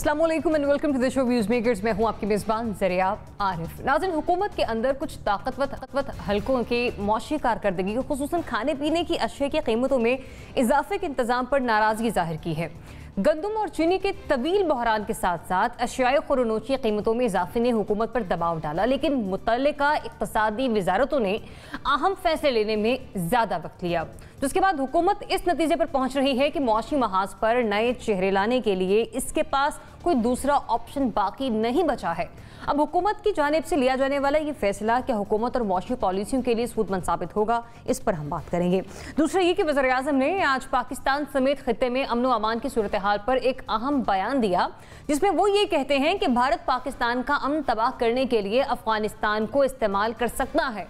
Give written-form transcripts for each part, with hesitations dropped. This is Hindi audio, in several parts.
अस्सलाम वालेकुम and welcome to the show views makers. मैं हूं आपकी मेज़बान ज़रिया आरिफ। नाज़रीन, हुकूमत के अंदर कुछ ताकतवर हलकों की मौशी कारकर्दगी को खुसूसन खाने पीने की अशिया की कीमतों में इजाफे के इंतजाम पर नाराज़गी जाहिर की है। गंदम और चीनी के तवील बहरान के साथ साथ अशियाए खुरनोश की कीमतों में इजाफे ने हुकूमत पर दबाव डाला, लेकिन मुतल्लिका इक़्तिसादी वज़ारतों ने अहम फैसले लेने में ज़्यादा वक्त लिया, जिसके बाद हुकूमत इस नतीजे पर पहुंच रही है कि मुआशी महाज पर नए चेहरे लाने के लिए इसके पास कोई दूसरा ऑप्शन बाकी नहीं बचा है। अब हुकूमत की जानिब से लिया जाने वाला ये फैसला क्या हुकूमत और मुआशी पॉलिसियों के लिए सूदमंद साबित होगा, इस पर हम बात करेंगे। दूसरा ये कि वज़ीर-ए-आज़म ने आज पाकिस्तान समेत खित्ते में अमन व अमान की सूरत हाल पर एक अहम बयान दिया, जिसमें वो ये कहते हैं कि भारत पाकिस्तान का अमन तबाह करने के लिए अफगानिस्तान को इस्तेमाल कर सकता है।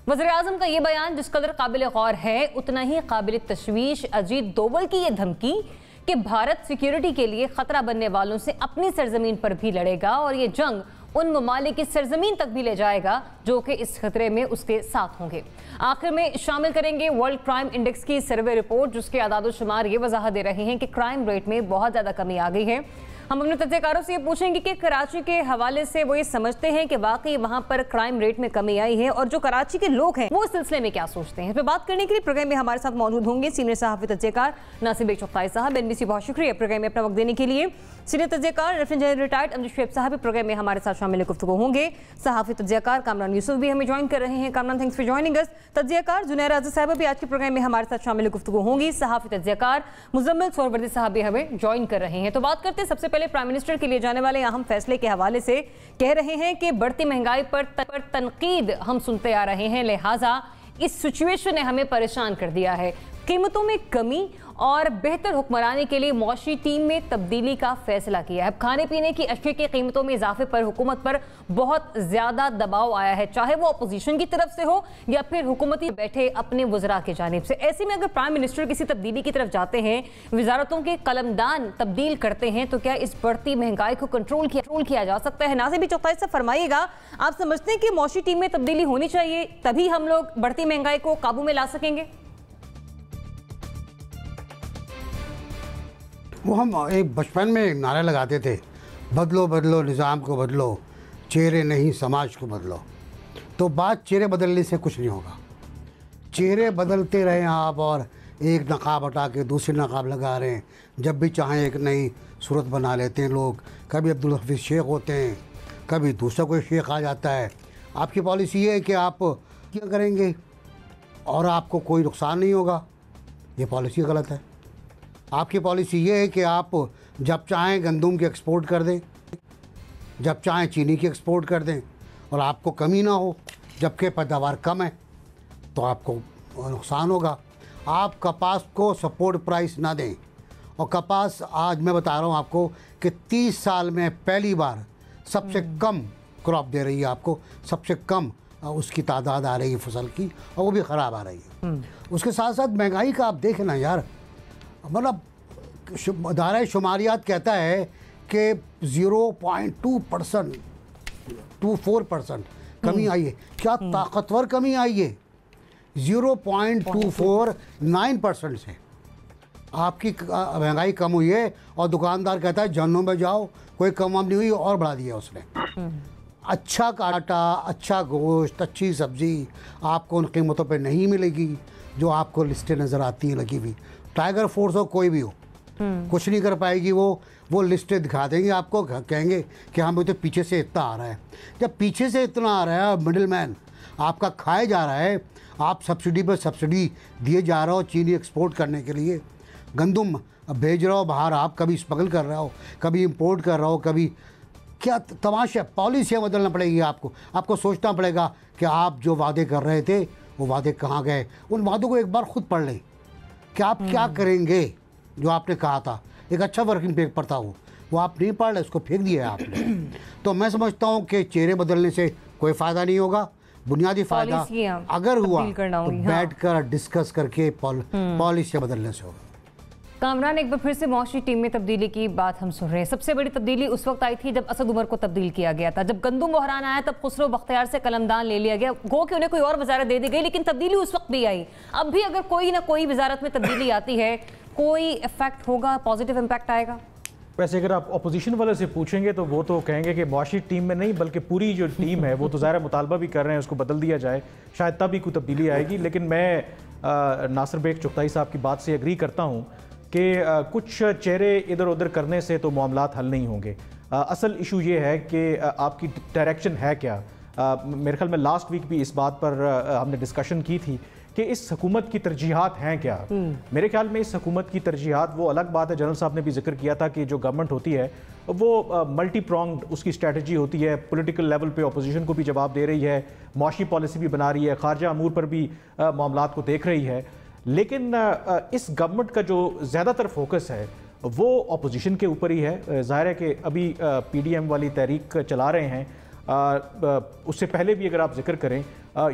वज़ीर-ए-आज़म का ये बयान जिस कदर काबिल गौर है, उतना ही काबिल तशवीश अजीत डोवल की ये धमकी कि भारत सिक्योरिटी के लिए खतरा बनने वालों से अपनी सरजमीन पर भी लड़ेगा और ये जंग उन ममालिक की सरजमीन तक भी ले जाएगा जो कि इस खतरे में उसके साथ होंगे। आखिर में शामिल करेंगे वर्ल्ड क्राइम इंडेक्स की सर्वे रिपोर्ट, जिसके आदाद शुमार ये वजाहत दे रहे हैं कि क्राइम रेट में बहुत ज़्यादा कमी आ गई है। हम अपने तज्ज़ेकारों से ये पूछेंगे कि कराची के हवाले से वो ये समझते हैं कि वाकई वहाँ पर क्राइम रेट में कमी आई है, और जो कराची के लोग हैं वो इस सिलसिले में क्या सोचते हैं। इस पर बात करने के लिए प्रोग्राम में हमारे साथ मौजूद होंगे सीनियर सहाफ़ी तज्ज़ेकार नासिर बेग चौकताई साहब। NBC बहुत शुक्रिया प्रोग्राम में अपना वक्त देने के लिए। सीनियर तज्ज़ेकार lieutenant general retired Amjad Shoaib साहब प्रोग्राम में हमारे साथ शामिल गुफ्तगू होंगे। सहाफ़ी तज्ज़ेकार कामरान यूसुफ भी हमें ज्वाइन कर रहे हैं। Kamran, thanks for joining us. तज्ज़ेकार जुनैरा आज़ाद साहब भी आज के प्रोग्राम में हमारे साथ शामिल गुफ्तगू होंगी। सहाफ़ी तज्ज़ेकार मुज़म्मिल सोहरवर्दी साहब भी हमें ज्वाइन कर रहे हैं। तो बात करते हैं सबसे पहले प्राइम मिनिस्टर के लिए जाने वाले अहम फैसले के हवाले से। कह रहे हैं कि बढ़ती महंगाई पर तनकीद हम सुनते आ रहे हैं, लिहाजा इस सिचुएशन ने हमें परेशान कर दिया है। कीमतों में कमी और बेहतर हुक्मरानी के लिए मौशी टीम में तब्दीली का फैसला किया है। खाने पीने की अशिया की कीमतों में इजाफे पर हुकूमत पर बहुत ज़्यादा दबाव आया है, चाहे वो अपोजिशन की तरफ से हो या फिर हुकूमती बैठे अपने वज़रा की जानिब से। ऐसे में अगर प्राइम मिनिस्टर किसी तब्दीली की तरफ जाते हैं, वजारतों के कलमदान तब्दील करते हैं, तो क्या इस बढ़ती महंगाई को कंट्रोल किया जा सकता है? नासिर बेग चौकताई से फरमाइएगा, आप समझते हैं कि मौशी टीम में तब्दीली होनी चाहिए, तभी हम लोग बढ़ती महंगाई को काबू में ला सकेंगे? वो हम एक बचपन में नारे लगाते थे, बदलो बदलो निज़ाम को बदलो, चेहरे नहीं समाज को बदलो। तो बात चेहरे बदलने से कुछ नहीं होगा। चेहरे बदलते रहें आप, और एक नकाब हटा के दूसरे नकाब लगा रहे हैं। जब भी चाहें एक नई सूरत बना लेते हैं लोग। कभी अब्दुल हफीज़ शेख होते हैं, कभी दूसरा कोई शेख आ जाता है। आपकी पॉलिसी ये है कि आप क्या करेंगे और आपको कोई नुकसान नहीं होगा, ये पॉलिसी गलत है। आपकी पॉलिसी ये है कि आप जब चाहें गंदम की एक्सपोर्ट कर दें, जब चाहें चीनी की एक्सपोर्ट कर दें, और आपको कमी ना हो, जबकि पैदावार कम है तो आपको नुकसान होगा। आप कपास को सपोर्ट प्राइस ना दें, और कपास आज मैं बता रहा हूँ आपको कि 30 साल में पहली बार सबसे कम क्रॉप दे रही है आपको, सबसे कम उसकी तादाद आ रही है फसल की, और वो भी ख़राब आ रही है। उसके साथ साथ महंगाई का आप देखें ना यार, मतलब दायरा शुमारियात कहता है कि 0.2% 24% कमी आई है। क्या ताकतवर कमी आई है? 0.249% से आपकी महंगाई कम हुई है, और दुकानदार कहता है जन्नों में जाओ, कोई कम नहीं हुई और बढ़ा दिया उसने। अच्छा काटा, अच्छा गोश्त, अच्छी सब्ज़ी आपको उन कीमतों पे नहीं मिलेगी जो आपको लिस्टें नज़र आती हैं लगी हुई। टाइगर फोर्स हो, कोई भी हो, कुछ नहीं कर पाएगी। वो लिस्टें दिखा देंगे आपको, कहेंगे कि हमें तो पीछे से इतना आ रहा है। जब पीछे से इतना आ रहा है, मिडिल मैन आपका खाए जा रहा है, आप सब्सिडी पर सब्सिडी दिए जा रहे हो चीनी एक्सपोर्ट करने के लिए, गंदम भेज रहे हो बाहर, आप कभी स्मगल कर रहे हो, कभी इंपोर्ट कर रहे हो, कभी क्या तमाशा। पॉलिसियाँ बदलना पड़ेगी आपको सोचना पड़ेगा कि आप जो वादे कर रहे थे वो वादे कहाँ गए। उन वादों को एक बार खुद पढ़ लें कि आप क्या करेंगे। जो आपने कहा था, एक अच्छा वर्किंग पेपर था, वो आप नहीं पढ़ रहे, उसको फेंक दिया आपने। तो मैं समझता हूँ कि चेहरे बदलने से कोई फ़ायदा नहीं होगा। बुनियादी फ़ायदा अगर हुआ तो बैठकर डिस्कस करके पॉलिसियाँ बदलने से होगा। कामरान, एक बार फिर से मौशी टीम में तब्दीली की बात हम सुन रहे हैं। सबसे बड़ी तब्दीली उस वक्त आई थी जब असद उमर को तब्दील किया गया था। जब गंदम बहरान आया तब खुसरो बख्तियार से कलमदान ले लिया गया, गो कि उन्हें कोई और वजारत दे दी गई, लेकिन तब्दीली उस वक्त भी आई। अब भी अगर कोई ना कोई वजारत में तब्दीली आती है, कोई इफेक्ट होगा, पॉजिटिव इम्पैक्ट आएगा? वैसे अगर आप अपोजिशन वाले से पूछेंगे तो वो तो कहेंगे कि मुआशी टीम में नहीं बल्कि पूरी जो टीम है वो तो ज़ाहिर मुतालबा भी कर रहे हैं उसको बदल दिया जाए, शायद तब भी कोई तब्दीली आएगी। लेकिन मैं नासिर बेग चुगताई साहब की बात से एग्री करता हूँ कि कुछ चेहरे इधर उधर करने से तो मामलात हल नहीं होंगे। असल इशू ये है कि आपकी डायरेक्शन है क्या। मेरे ख्याल में लास्ट वीक भी इस बात पर हमने डिस्कशन की थी कि इस हुकूमत की तरजीहात हैं क्या। मेरे ख्याल में इस हुकूमत की तरजीहात, वो अलग बात है, जनरल साहब ने भी जिक्र किया था कि जो गवर्नमेंट होती है वो मल्टी प्रॉन्ग्ड उसकी स्ट्रेटजी होती है, पॉलिटिकल लेवल पे अपोजिशन को भी जवाब दे रही है, मुआशी पॉलिसी भी बना रही है, खारजा अमूर पर भी मामलात को देख रही है। लेकिन इस गवर्नमेंट का जो ज़्यादातर फोकस है वो अपोजिशन के ऊपर ही है। ज़ाहिर है कि अभी PDM वाली तहरीक चला रहे हैं, उससे पहले भी अगर आप जिक्र करें,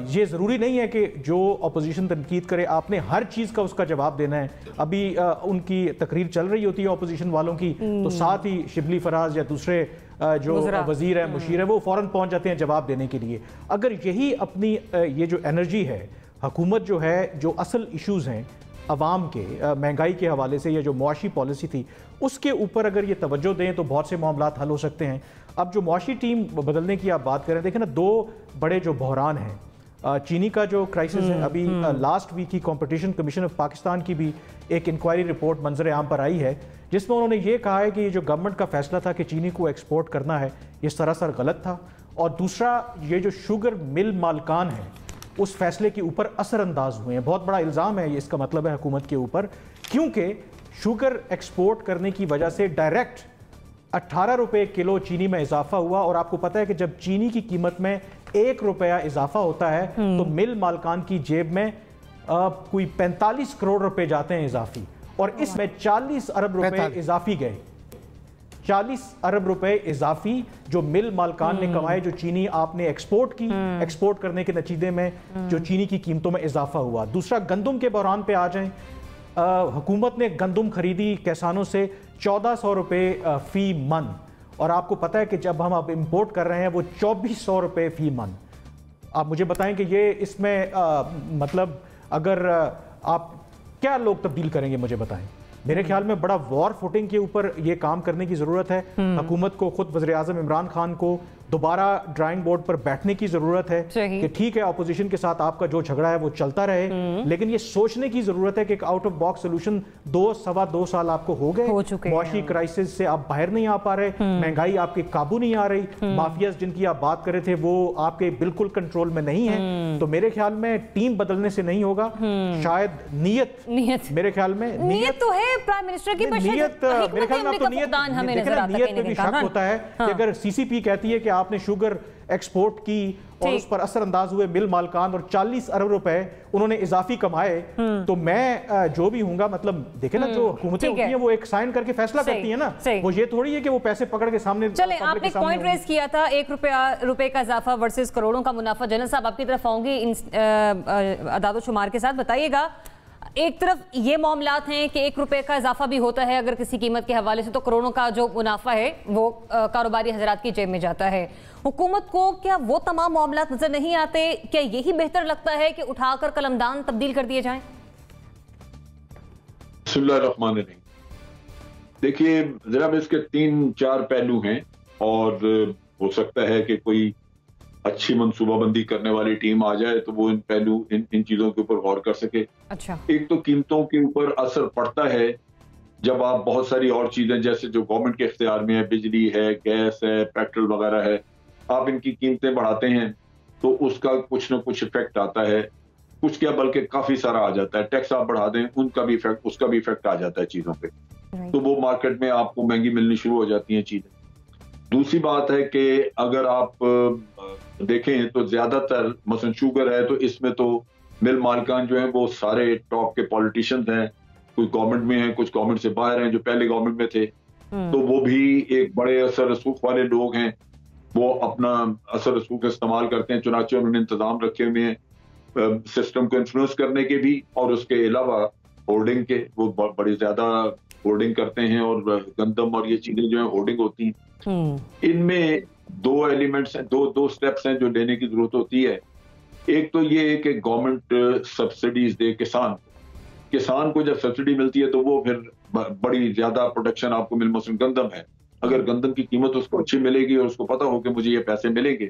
ये ज़रूरी नहीं है कि जो अपोजिशन तनकीद करे आपने हर चीज़ का उसका जवाब देना है। अभी उनकी तकरीर चल रही होती है अपोजिशन वालों की, तो साथ ही शिबली फराज या दूसरे जो वजीर है, मुशीर है, वो फ़ौरन पहुंच जाते हैं जवाब देने के लिए। अगर यही अपनी ये जो एनर्जी है, हुकूमत जो है, जो असल इशूज़ हैं अवाम के, महंगाई के हवाले से या जो मुआशी पॉलिसी थी उसके ऊपर अगर ये तवज्जो दें तो बहुत से मामलात हल हो सकते हैं। अब जो मुआशी टीम बदलने की आप बात करें, देखें ना, दो बड़े जो बहरान हैं, चीनी का जो क्राइसिस है, अभी लास्ट वीक ही कंपटीशन कमीशन ऑफ पाकिस्तान की भी एक इंक्वायरी रिपोर्ट मंजर आम पर आई है जिसमें उन्होंने ये कहा है कि ये जो गवर्नमेंट का फैसला था कि चीनी को एक्सपोर्ट करना है ये सरासर गलत था। और दूसरा, ये जो शुगर मिल मालकान है उस फैसले के ऊपर असरअंदाज हुए हैं। बहुत बड़ा इल्ज़ाम है ये, इसका मतलब है हुकूमत के ऊपर, क्योंकि शुगर एक्सपोर्ट करने की वजह से डायरेक्ट 18 रुपये किलो चीनी में इजाफा हुआ। और आपको पता है कि जब चीनी की कीमत में 1 रुपया इजाफा होता है तो मिल मालकान की जेब में कोई 45 करोड़ रुपए जाते हैं इजाफी, और इसमें 40 अरब रुपए इजाफी गए। 40 अरब रुपए इजाफी जो मिल मालकान ने कमाए, जो चीनी आपने एक्सपोर्ट की, एक्सपोर्ट करने के नतीजे में जो चीनी की कीमतों में इजाफा हुआ। दूसरा, गंदम के बहरान पे आ जाएं, हुकूमत ने गंदम खरीदी किसानों से 1400 रुपये फी मन, और आपको पता है कि जब हम अब इंपोर्ट कर रहे हैं वो 2400 रुपये फी मन। आप मुझे बताएं कि ये इसमें मतलब अगर आप क्या लोग तब्दील करेंगे, मुझे बताएं। मेरे ख्याल में बड़ा वॉर फुटिंग के ऊपर ये काम करने की ज़रूरत है। हुकूमत को, खुद वज़ीर आज़म इमरान खान को दोबारा ड्राइंग बोर्ड पर बैठने की ज़रूरत है कि ठीक है, अपोजिशन के साथ आपका जो झगड़ा है वो चलता रहे, लेकिन ये सोचने की ज़रूरत है कि एक आउट ऑफ बॉक्स सोल्यूशन 2-2.25 साल आपको हो गए, मुआशी क्राइसिस से आप बाहर नहीं आ पा रहे, महंगाई आपके काबू नहीं आ रही, माफियाज जिनकी आप बात कर रहे थे वो आपके बिल्कुल कंट्रोल में नहीं है। तो मेरे ख्याल में टीम बदलने से नहीं होगा, शायद नीयत मेरे ख्याल में नीयत तो है प्राइम मिनिस्टर की, नीयत मेरे ख्याल में तो नीयत पे भी शक होता है कि अगर CCP कहती है कि आपने शुगर एक्सपोर्ट की और उस पर असरअंदाज हुए मिल मालकान और 40 अरब रुपए उन्होंने इजाफी कमाए, तो मैं जो भी हूंगा, मतलब देखे ना, जो हुकूमतें होती हैं वो एक साइन करके फैसला करती है ना, वो ये थोड़ी है कि वो पैसे पकड़ के सामने। चले, आपने पॉइंट रेज किया था 1 रुपए का इजाफा वर्सेस करोड़ों का मुनाफा। जनरल साहब आपकी तरफ आऊंगी इन अदाद शुमार के साथ, बताइएगा। एक तरफ ये मामलात हैं कि 1 रुपए का इजाफा भी होता है अगर किसी कीमत के हवाले से, तो करोड़ों का जो मुनाफा है वो कारोबारी हजरात की जेब में जाता है। हुकूमत को क्या वो तमाम मामलात नजर नहीं आते? क्या यही बेहतर लगता है कि उठाकर कलमदान तब्दील कर दिए जाएं? बिस्मिल्लाहिर्रहमानिर्रहीम। देखिए जनाब, इसके 3-4 पहलू हैं और हो सकता है कि कोई अच्छी मनसूबाबंदी करने वाली टीम आ जाए तो वो इन पहलू इन चीजों के ऊपर गौर कर सके। अच्छा, एक तो कीमतों के ऊपर असर पड़ता है जब आप बहुत सारी और चीजें जैसे जो गवर्नमेंट के इख्तियार में है, बिजली है, गैस है, पेट्रोल वगैरह है, आप इनकी कीमतें बढ़ाते हैं तो उसका कुछ ना कुछ इफेक्ट आता है। कुछ क्या बल्कि काफी सारा आ जाता है। टैक्स आप बढ़ा दें, उनका भी इफेक्ट, उसका भी इफेक्ट आ जाता है चीजों पे, तो वो मार्केट में आपको महंगी मिलनी शुरू हो जाती हैं चीजें। दूसरी बात है कि अगर आप देखें तो ज्यादातर मसलन शुगर है तो इसमें तो मिल मालकान जो है वो सारे टॉप के पॉलिटिशियंस हैं, कुछ गवर्नमेंट में हैं, कुछ गवर्नमेंट से बाहर हैं, जो पहले गवर्नमेंट में थे, तो वो भी एक बड़े असर रसूख वाले लोग हैं, वो अपना असर रसूख इस्तेमाल करते हैं। चुनाचे उन्होंने इंतजाम रखे हुए हैं सिस्टम को इन्फ्लुएंस करने के भी, और उसके अलावा होर्डिंग के, वो बड़ी ज्यादा होर्डिंग करते हैं और गंदम और ये चीजें जो है होर्डिंग होती हैं। इनमें 2 एलिमेंट्स हैं, दो स्टेप्स हैं जो लेने की जरूरत होती है। एक तो ये है कि गवर्नमेंट सब्सिडीज दे किसान किसान को जब सब्सिडी मिलती है तो वो फिर बड़ी ज्यादा प्रोटेक्शन आपको मिल, मसलन गंदम है, अगर गंदम की कीमत उसको अच्छी मिलेगी और उसको पता हो कि मुझे ये पैसे मिलेंगे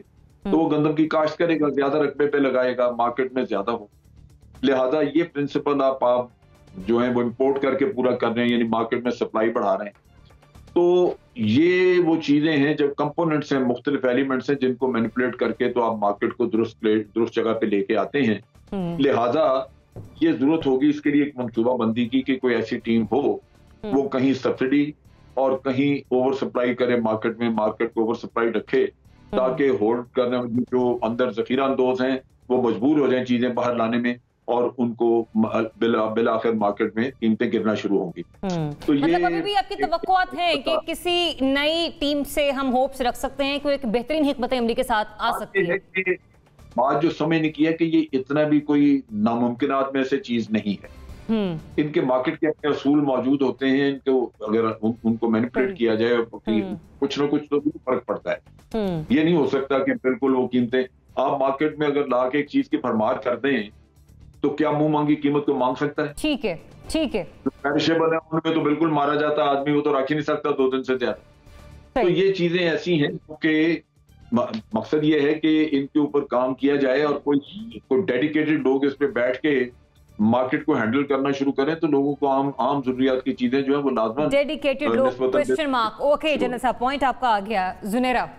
तो वो गंदम की काश्त करेगा, ज्यादा रकबे पे लगाएगा, मार्केट में ज्यादा हो। लिहाजा ये प्रिंसिपल आप जो है वो इंपोर्ट करके पूरा कर रहे हैं, यानी मार्केट में सप्लाई बढ़ा रहे हैं। तो ये वो चीजें हैं, जब कंपोनेंट्स हैं, मुख्तलिफ एलिमेंट्स हैं जिनको मैनिपुलेट करके तो आप मार्केट को दुरुस्त जगह पे लेके आते हैं। लिहाजा ये जरूरत होगी इसके लिए एक मंसूबा बंदी की कि कोई ऐसी टीम हो वो कहीं सब्सिडी और कहीं ओवर सप्लाई करे मार्केट में, मार्केट को ओवर सप्लाई रखे ताकि होल्ड करने में जो अंदर जखीरा अंदोज हैं वो मजबूर हो जाएं चीजें बाहर लाने में और उनको बिल आखिर मार्केट में कीमतें गिरना शुरू होंगी। तो ये मतलब अभी भी आपकी तवक्कुआत है कि किसी नई टीम से हम होप्स रख सकते हैं कि एक बेहतरीन हिकमत अमली के साथ आ सकती है? बात जो समझ नहीं किया कि ये इतना भी कोई नामुमकिनात में से चीज नहीं है। इनके मार्केट के अपने असूल मौजूद होते हैं, इनको अगर उनको मैनिपुलेट किया जाए कुछ ना कुछ तो फर्क पड़ता है। ये नहीं हो सकता कि बिल्कुल वो कीमतें आप मार्केट में अगर ला के एक चीज की फरमार कर दें तो क्या मुंह मांगी कीमत को मांग सकता है? ठीक है, ठीक है। पेरिशेबल है उनमें तो बिल्कुल मारा जाता आदमी, वो तो रख ही नहीं सकता 2 दिन से ज्यादा। तो ये चीजें ऐसी हैं कि मकसद ये है कि इनके ऊपर काम किया जाए और कोई डेडिकेटेड लोग इस पे बैठ के मार्केट को हैंडल करना शुरू करें तो लोगों को आम जरूरियात की चीजें जो है वो लाजमन डेडिकेटेड लोग क्वेश्चन मार्क। ओके जनरल साहब, पॉइंट आपका आ गया। जुनेरा,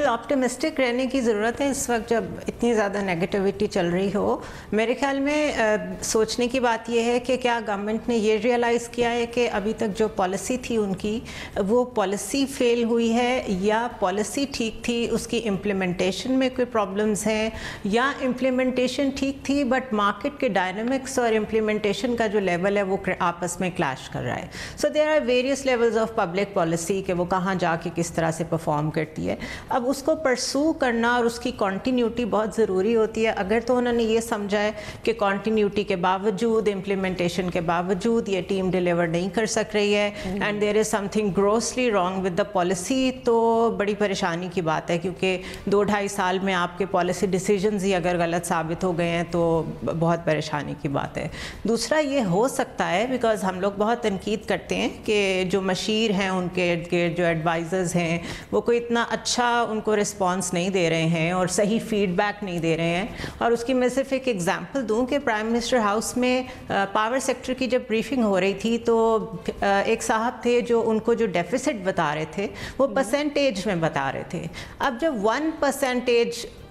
ऑप्टिमिस्टिक रहने की ज़रूरत है इस वक्त जब इतनी ज़्यादा नेगेटिविटी चल रही हो। मेरे ख्याल में सोचने की बात यह है कि क्या गवर्नमेंट ने ये रियलाइज़ किया है कि अभी तक जो पॉलिसी थी उनकी वो पॉलिसी फेल हुई है या पॉलिसी ठीक थी, उसकी इम्प्लीमेंटेशन में कोई प्रॉब्लम्स हैं, या इम्प्लीमेंटेशन ठीक थी बट मार्केट के डायनामिक्स और इम्प्लीमेंटेशन का जो लेवल है वो आपस में क्लैश कर रहा है। So there are various levels of public policy कि वो कहाँ जाके किस तरह से परफॉर्म करती है। अब उसको परसू करना और उसकी कॉन्टीन्यूटी बहुत ज़रूरी होती है। अगर तो उन्होंने ये समझा है कि कॉन्टीन्यूटी के बावजूद, इम्प्लीमेंटेशन के बावजूद ये टीम डिलीवर नहीं कर सक रही है and there is something grossly wrong with the policy, तो बड़ी परेशानी की बात है क्योंकि 2-2.5 साल में आपके पॉलिसी डिसीजंस ही अगर गलत साबित हो गए हैं तो बहुत परेशानी की बात है। दूसरा ये हो सकता है बिकॉज हम लोग बहुत तनकीद करते हैं कि जो मशीर हैं उनके जो एडवाइज़र्स हैं वो कोई इतना अच्छा उनको रिस्पांस नहीं दे रहे हैं और सही फीडबैक नहीं दे रहे हैं। और उसकी मैं सिर्फ एक एग्जांपल दूं कि प्राइम मिनिस्टर हाउस में पावर सेक्टर की जब ब्रीफिंग हो रही थी तो एक साहब थे जो उनको जो डेफिसिट बता रहे थे वो परसेंटेज में बता रहे थे। अब जब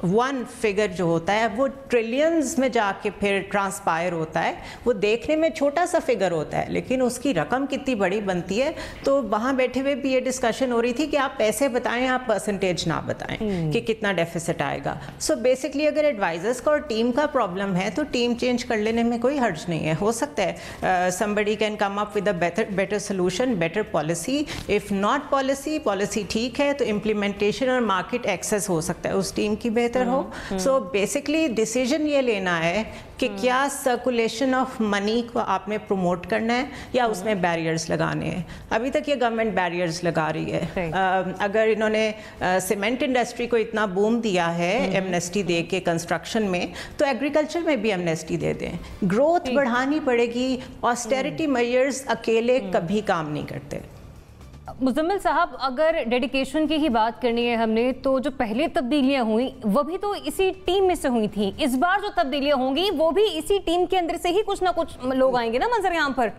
1 फिगर जो होता है वो ट्रिलियंस में जाके फिर ट्रांसपायर होता है, वो देखने में छोटा सा फिगर होता है लेकिन उसकी रकम कितनी बड़ी बनती है। तो वहाँ बैठे हुए भी ये डिस्कशन हो रही थी कि आप पैसे बताएं, आप परसेंटेज ना बताएं कि कितना डेफिसिट आएगा। सो बेसिकली अगर एडवाइजर्स का और टीम का प्रॉब्लम है तो टीम चेंज कर लेने में कोई हर्ज नहीं है। हो सकता है somebody can come up with a better solution, better policy. If not policy ठीक है तो इम्प्लीमेंटेशन और मार्केट एक्सेस हो सकता है उस टीम की बेहतर हो। सो बेसिकली डिसीजन ये लेना है कि क्या सर्कुलेशन ऑफ मनी को आपने प्रमोट करना है या उसमें बैरियर्स लगाने हैं। अभी तक ये गवर्नमेंट बैरियर्स लगा रही है। अगर इन्होंने सीमेंट इंडस्ट्री को इतना बूम दिया है एमनेस्टी दे के कंस्ट्रक्शन में, तो एग्रीकल्चर में भी एमनेस्टी दे दें। ग्रोथ बढ़ानी पड़ेगी, ऑस्टेरिटी मेजर्स अकेले कभी काम नहीं करते। मुजम्मिल साहब, अगर डेडिकेशन की ही बात करनी है हमने, तो जो पहले तब्दीलियां हुई वो भी तो इसी टीम में से हुई थी। इस बार जो तब्दीलियां होंगी वो भी इसी टीम के अंदर से ही कुछ ना कुछ लोग आएंगे ना मंजर-ए-आम पर।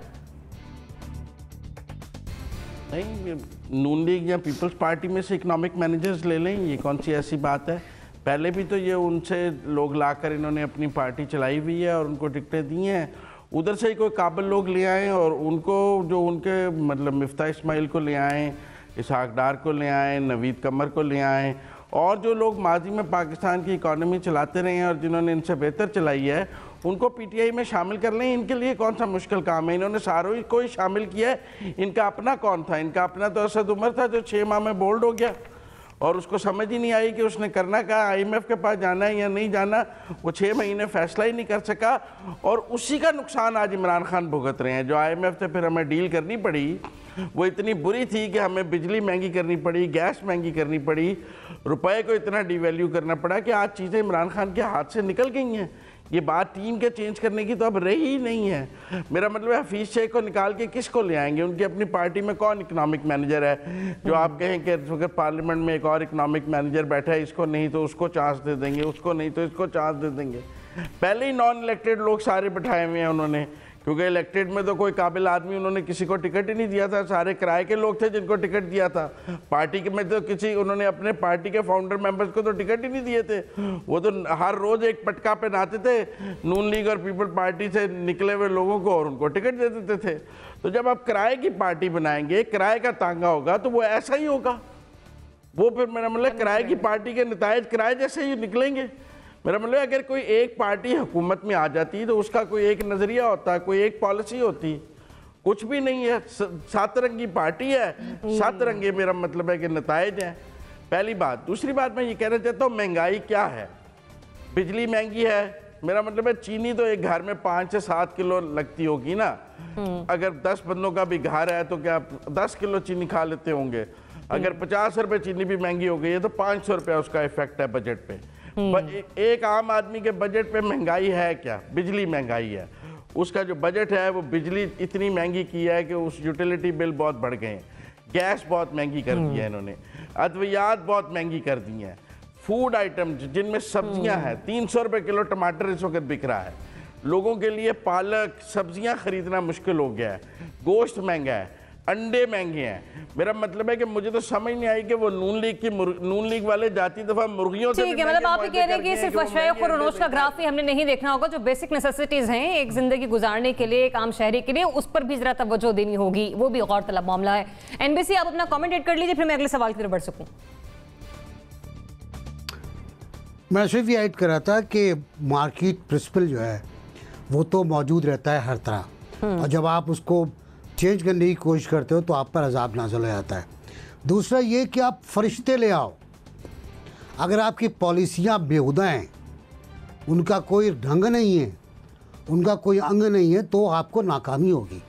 नहीं, नून लीग या पीपल्स पार्टी में से इकोनॉमिक मैनेजर्स ले लें, ये कौन सी ऐसी बात है। पहले भी तो ये उनसे लोग लाकर इन्होंने अपनी पार्टी चलाई हुई है और उनको टिकटें दी हैं। उधर से ही कोई काबिल लोग ले आएँ और उनको जो उनके मतलब मिफ्ता इस्माइल को ले आएँ, इसहाक डार को ले आएँ, नवीद कमर को ले आएँ, और जो लोग माजी में पाकिस्तान की इकॉनमी चलाते रहे हैं और जिन्होंने इनसे बेहतर चलाई है उनको पीटीआई में शामिल कर लें। इनके लिए कौन सा मुश्किल काम है, इन्होंने सारों को ही शामिल किया है। इनका अपना कौन था? इनका अपना तो असद उमर था जो 6 माह में बोल्ड हो गया और उसको समझ ही नहीं आई कि उसने करना क्या, आईएमएफ के पास जाना है या नहीं जाना। वो 6 महीने फैसला ही नहीं कर सका और उसी का नुकसान आज इमरान खान भुगत रहे हैं। जो आईएमएफ से फिर हमें डील करनी पड़ी वो इतनी बुरी थी कि हमें बिजली महंगी करनी पड़ी, गैस महंगी करनी पड़ी, रुपए को इतना डिवैल्यू करना पड़ा कि आज चीज़ें इमरान खान के हाथ से निकल गई हैं। ये बात टीम के चेंज करने की तो अब रही ही नहीं है। मेरा मतलब है हफीज़ शेख को निकाल के किसको ले आएंगे? उनकी अपनी पार्टी में कौन इकोनॉमिक मैनेजर है जो आप कहें कि अगर पार्लियामेंट में एक और इकोनॉमिक मैनेजर बैठा है, इसको नहीं तो उसको चांस दे देंगे, उसको नहीं तो इसको चांस दे देंगे। पहले ही नॉन इलेक्टेड लोग सारे बैठाए हुए हैं उन्होंने, क्योंकि इलेक्टेड में तो कोई काबिल आदमी उन्होंने किसी को टिकट ही नहीं दिया था, सारे किराए के लोग थे जिनको टिकट दिया था। पार्टी के में तो किसी उन्होंने अपने पार्टी के फाउंडर मेंबर्स को तो टिकट ही नहीं दिए थे। वो तो हर रोज एक पटका पे नहाते थे नून लीग और पीपल पार्टी से निकले हुए लोगों को और उनको टिकट दे देते थे। तो जब आप किराए की पार्टी बनाएंगे, किराए का तांगा होगा तो वो ऐसा ही होगा। वो फिर मेरा मतलब किराए की पार्टी के नतायज किराए जैसे ही निकलेंगे। मेरा मतलब अगर कोई एक पार्टी हुकूमत में आ जाती तो उसका कोई एक नज़रिया होता, कोई एक पॉलिसी होती, कुछ भी नहीं है। 7 रंगी पार्टी है, 7 रंगे मेरा मतलब है कि नतायज हैं। पहली बात। दूसरी बात मैं ये कहना चाहता हूँ, महंगाई क्या है? बिजली महंगी है, मेरा मतलब है चीनी तो एक घर में 5 से 7 किलो लगती होगी ना। अगर 10 बंदों का भी घर है तो क्या 10 किलो चीनी खा लेते होंगे? अगर 50 रुपये चीनी भी महंगी हो गई है तो 500 रुपया उसका इफेक्ट है बजट पे। एक आम आदमी के बजट पे महंगाई है क्या? बिजली महंगाई है। उसका जो बजट है वो बिजली इतनी महंगी की है कि उस यूटिलिटी बिल बहुत बढ़ गए हैं, गैस बहुत महंगी कर दी है इन्होंने, अद्वियात बहुत महंगी कर दी हैं, फूड आइटम जिनमें सब्जियां हैं, 300 रुपये किलो टमाटर इस वक्त बिक रहा है। लोगों के लिए पालक सब्जियां खरीदना मुश्किल हो गया है, गोश्त महंगा है, अंडे महंगे हैं। मेरा मतलब है कि मुझे तो समझ नहीं आई कि वो नून लीग वाले जाती दफा मुर्गियों से ठीक है, मतलब आप ये कह रहे हैं कि सिर्फ अशरफ और रोज का ग्राफ ही हमने नहीं देखना होगा, जो बेसिक नेसेसिटीज हैं एक जिंदगी गुजारने के लिए, एक आम शहरी के लिए, उस पर भी जरा तवज्जो देनी होगी, वो भी गौर तलब मामला है। एनबीसी आप अपना कमेंट ऐड कर लीजिए, फिर मैं अगले सवाल की तरफ बढ़ सकूं। मैं सिर्फ ये ऐड कर रहा था कि मार्केट प्रिंसिपल जो है वो तो मौजूद रहता है हर तरह, और जब आप उसको चेंज करने की कोशिश करते हो तो आप पर अजाब नाज़िल हो जाता है। दूसरा ये कि आप फरिश्ते ले आओ, अगर आपकी पॉलिसियाँ बेहुदा हैं, उनका कोई ढंग नहीं है, उनका कोई अंग नहीं है, तो आपको नाकामी होगी।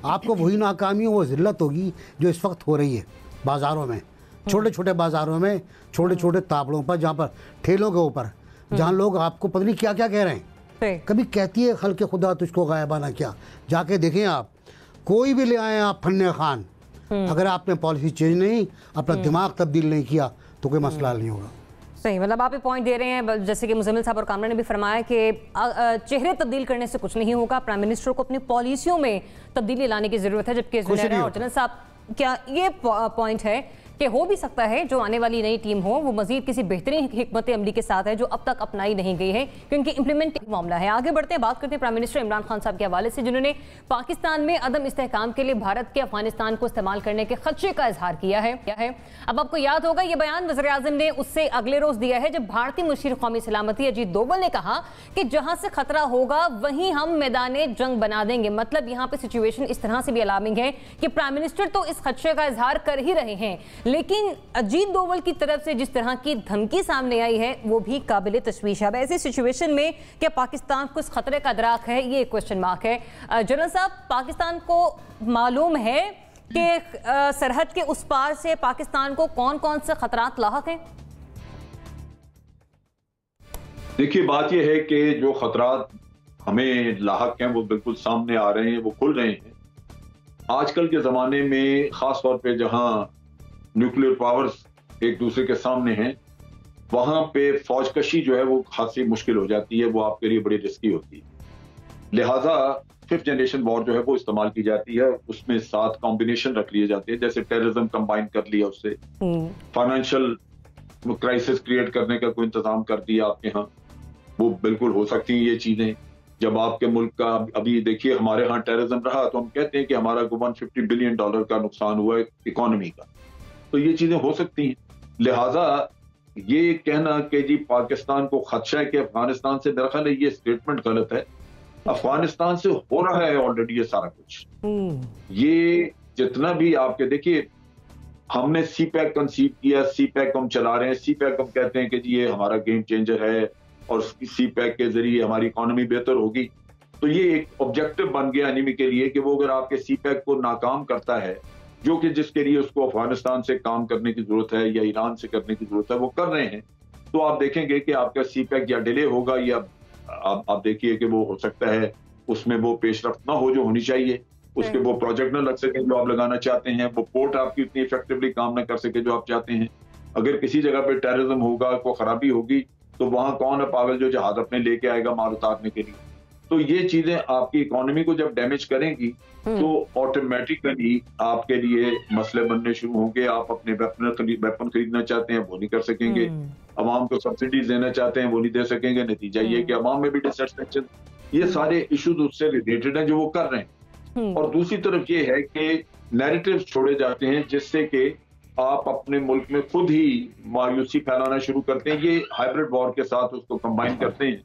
आपको वही नाकामी वो ज़िल्लत होगी जो इस वक्त हो रही है बाज़ारों में, छोटे छोटे बाज़ारों में, छोटे छोटे ताबड़ों पर, जहाँ पर ठेलों के ऊपर, जहाँ लोग आपको पता नहीं क्या क्या कह रहे हैं। कभी कहती है खल्के खुदा तुझको गायबाना क्या, जाके देखें आप, कोई भी ले आए आप फन्ने खान, अगर आपने पॉलिसी चेंज नहीं, अपना दिमाग तब्दील नहीं किया तो कोई मसला नहीं होगा। सही, मतलब आप ये पॉइंट दे रहे हैं, जैसे कि मुजम्मिल साहब और कामरा ने भी फरमाया कि चेहरे तब्दील करने से कुछ नहीं होगा, प्राइम मिनिस्टर को अपनी पॉलिसियों में तब्दीली लाने की जरूरत है। जबकि और जनरल साहब, क्या ये पॉइंट है कि हो भी सकता है जो आने वाली नई टीम हो वो मजीद किसी बेहतरीन हिकमत अमली के साथ है जो अब तक अपनाई नहीं गई है, क्योंकि इंप्लीमेंटिंग मामला है। आगे बढ़ते हैं, बात करते हैं प्राइम मिनिस्टर इमरान खान साहब के हवाले से, जिन्होंने पाकिस्तान में अदम इस्तेहकाम के लिए भारत के अफगानिस्तान को इस्तेमाल करने के खदशे का इजहार किया है। अब आपको याद होगा ये बयान वज़ीर आज़म ने उससे अगले रोज दिया है जब भारतीय मुशीर कौमी सलामती अजीत डोवल ने कहा कि जहां से खतरा होगा वहीं हम मैदान जंग बना देंगे। मतलब यहाँ पे सिचुएशन इस तरह से भी अलार्मिंग है कि प्राइम मिनिस्टर तो इस खदशे का इजहार कर ही रहे हैं, लेकिन अजीत डोवल की तरफ से जिस तरह की धमकी सामने आई है वो भी काबिल तशवीश है। ऐसी सिचुएशन में क्या पाकिस्तान को इस खतरे का अदराक है, ये क्वेश्चन मार्क है। जनरल साहब, पाकिस्तान को मालूम है कि सरहद के उस पार से पाकिस्तान को कौन कौन से खतरात लाहक हैं? देखिए, बात यह है कि जो खतरात हमें लाहक हैं वो बिल्कुल सामने आ रहे हैं, वो खुल रहे हैं। आजकल के ज़माने में ख़ास तौर पे जहां न्यूक्लियर पावर्स एक दूसरे के सामने हैं, वहां पे फौजकशी जो है वो खासी मुश्किल हो जाती है, वो आपके लिए बड़ी रिस्की होती है। लिहाजा 5th जनरेशन वॉर जो है वो इस्तेमाल की जाती है, उसमें 7 कॉम्बिनेशन रख लिए जाते हैं, जैसे टेररिज्म कंबाइन कर लिया, उससे फाइनेंशियल क्राइसिस क्रिएट करने का कोई इंतजाम कर दिया आपके यहाँ, वो बिल्कुल हो सकती है ये चीजें। जब आपके मुल्क का, अभी देखिए हमारे यहाँ टेररिज्म रहा तो हम कहते हैं कि हमारा $150 बिलियन का नुकसान हुआ है इकोनॉमी का, तो ये चीजें हो सकती हैं। लिहाजा ये कहना कि जी पाकिस्तान को खदशा है कि अफगानिस्तान से, मेरा ख्याल है ये स्टेटमेंट गलत है। अफगानिस्तान से हो रहा है ऑलरेडी ये सारा कुछ। ये जितना भी आपके, देखिए हमने CPEC कंसीव किया, CPEC हम चला रहे हैं, CPEC हम कहते हैं कि जी ये हमारा गेम चेंजर है और CPEC के जरिए हमारी इकोनॉमी बेहतर होगी। तो ये एक ऑब्जेक्टिव बन गया एनिमी के लिए कि वो अगर आपके CPEC को नाकाम करता है जो कि जिसके लिए उसको अफगानिस्तान से काम करने की जरूरत है या ईरान से करने की जरूरत है, वो कर रहे हैं, तो आप देखेंगे कि आपका CPEC या डिले होगा, या आप देखिए कि वो हो सकता है उसमें वो पेशरफ्त ना हो जो होनी चाहिए, उसके वो प्रोजेक्ट ना लग सके जो आप लगाना चाहते हैं, वो पोर्ट आपकी उतनी इफेक्टिवली काम ना कर सके जो आप चाहते हैं। अगर किसी जगह पे टेररिज्म होगा, कोई खराबी होगी, तो वहां कौन है पागल जो जहाज अपने लेके आएगा माल उतारने के लिए। तो ये चीजें आपकी इकोनॉमी को जब डैमेज करेंगी तो ऑटोमेटिकली आपके लिए मसले बनने शुरू होंगे। आप अपने वेपन खरीदना चाहते हैं वो नहीं कर सकेंगे, अवाम को सब्सिडीज देना चाहते हैं वो नहीं दे सकेंगे। नतीजा ये कि अवाम में भी डिससेटिस्फेक्शन, ये सारे इश्यूज उससे रिलेटेड हैं जो वो कर रहे हैं। और दूसरी तरफ ये है कि नैरेटिव्स छोड़े जाते हैं जिससे कि आप अपने मुल्क में खुद ही मायूसी फैलाना शुरू करते हैं। ये हाइब्रिड वॉर के साथ उसको कंबाइन करते हैं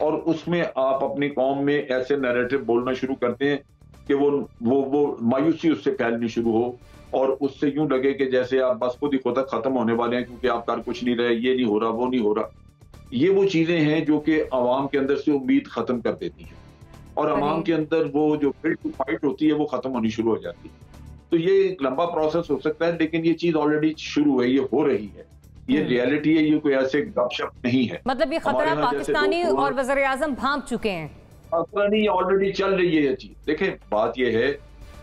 और उसमें आप अपनी कौम में ऐसे नैरेटिव बोलना शुरू करते हैं कि वो मायूसी उससे फैलनी शुरू हो और उससे यूं लगे कि जैसे आप बस खुद ही खुद खत्म होने वाले हैं क्योंकि आप कर कुछ नहीं रहे, ये नहीं हो रहा, वो नहीं हो रहा। ये वो चीजें हैं जो कि अवाम के अंदर से उम्मीद खत्म कर देती हैं और अवाम के अंदर वो जो फिट टू फाइट होती है वो खत्म होनी शुरू हो जाती है। तो ये एक लंबा प्रोसेस हो सकता है, लेकिन ये चीज ऑलरेडी शुरू है, ये हो रही है, ये रियलिटी है, ये कोई ऐसे गपशप नहीं है। मतलब ये खतरा पाकिस्तानी और वज़ीर आज़म भांप चुके हैं। खतरा नहीं, ऑलरेडी चल रही है ये चीज। देखें बात ये है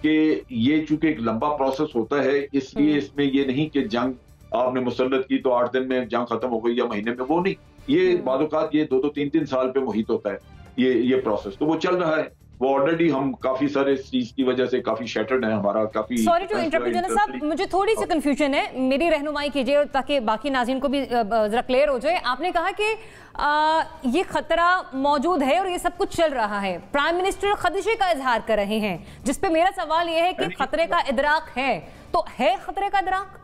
कि ये चूंकि एक लंबा प्रोसेस होता है, इसलिए इसमें ये नहीं कि जंग आपने मुसल्लत की तो 8 दिन में जंग खत्म हो गई या महीने में, वो नहीं। ये बादुकात ये 2-2 3-3 साल पे मुहित होता है ये प्रोसेस, तो वो चल रहा है। वो ऑलरेडी हम काफी सारे इस चीज की वजह से काफी शैटर्ड है हमारा, काफी। सॉरी टू इंटरप्ट जनरल साहब, मुझे थोड़ी सी कंफ्यूजन है, मेरी रहनुमाई कीजिए ताकि बाकी नाज़रीन को भी जरा क्लियर हो जाए। आपने कहा कि ये खतरा मौजूद है और ये सब कुछ चल रहा है, प्राइम मिनिस्टर खदशे का इजहार कर रहे हैं, जिस पे मेरा सवाल ये है कि खतरे का इदराक है, तो है खतरे का इदराक?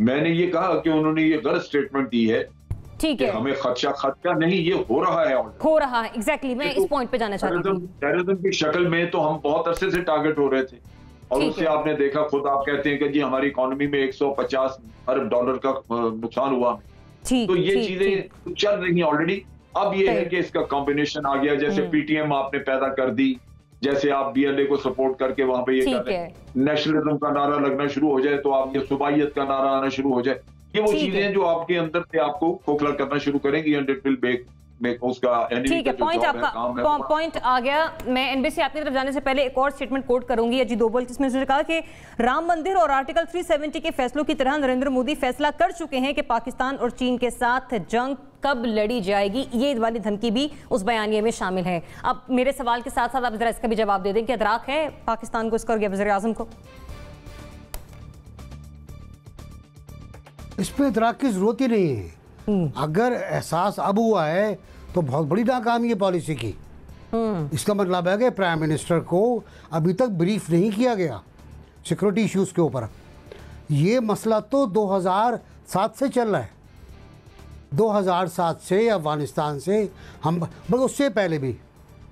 मैंने ये कहा कि उन्होंने ये गलत स्टेटमेंट दी है, ठीक है, हमें खदशा नहीं, ये हो रहा है, हो रहा है। एग्जैक्टली, मैं इस पॉइंट पे जाना चाहती हूं। टेररिज्म की शक्ल में तो हम बहुत अरसे से टारगेट हो रहे थे और उससे आपने देखा, खुद आप कहते हैं कि जी हमारी इकोनॉमी में $150 अरब का नुकसान हुआ। तो ये चीजें चल रही हैं ऑलरेडी। अब ये है कि इसका कॉम्बिनेशन आ गया, जैसे PTM आपने पैदा कर दी, जैसे आप BLA को सपोर्ट करके वहां पे ये कर रहे हैं, नेशनलिज्म का नारा लगना शुरू हो जाए तो आप ये सुबाइयत का नारा आना शुरू हो जाए। ये वो चीजें जो आपके अंदर से आपको खोखला करना शुरू करेंगी एंड इट विल मेक उसका एनिमी। ठीक है, पॉइंट आपका पॉइंट आ गया। मैं NBC आपकी तरफ जाने से पहले एक और स्टेटमेंट कोट करूंगी अजीत डोभाल, जिसमें उन्होंने कहा कि राम मंदिर और आर्टिकल 370 के फैसलों की तरह नरेंद्र मोदी फैसला कर चुके हैं कि पाकिस्तान और चीन के साथ जंग कब लड़ी जाएगी। ये वाली धमकी भी उस बयानिए में शामिल है। अब मेरे सवाल के साथ साथ आप जरा इसका भी जवाब दे दें कि इदराक है पाकिस्तान को इसका और वज़ीर आज़म को? इस पर इतराक की जरूरत ही नहीं है। अगर एहसास अब हुआ है तो बहुत बड़ी नाकामी है पॉलिसी की। इसका मतलब है कि प्राइम मिनिस्टर को अभी तक ब्रीफ नहीं किया गया सिक्योरिटी इश्यूज के ऊपर। ये मसला तो 2007 से चल रहा है, 2007 से अफगानिस्तान से हम, बल्कि उससे पहले भी,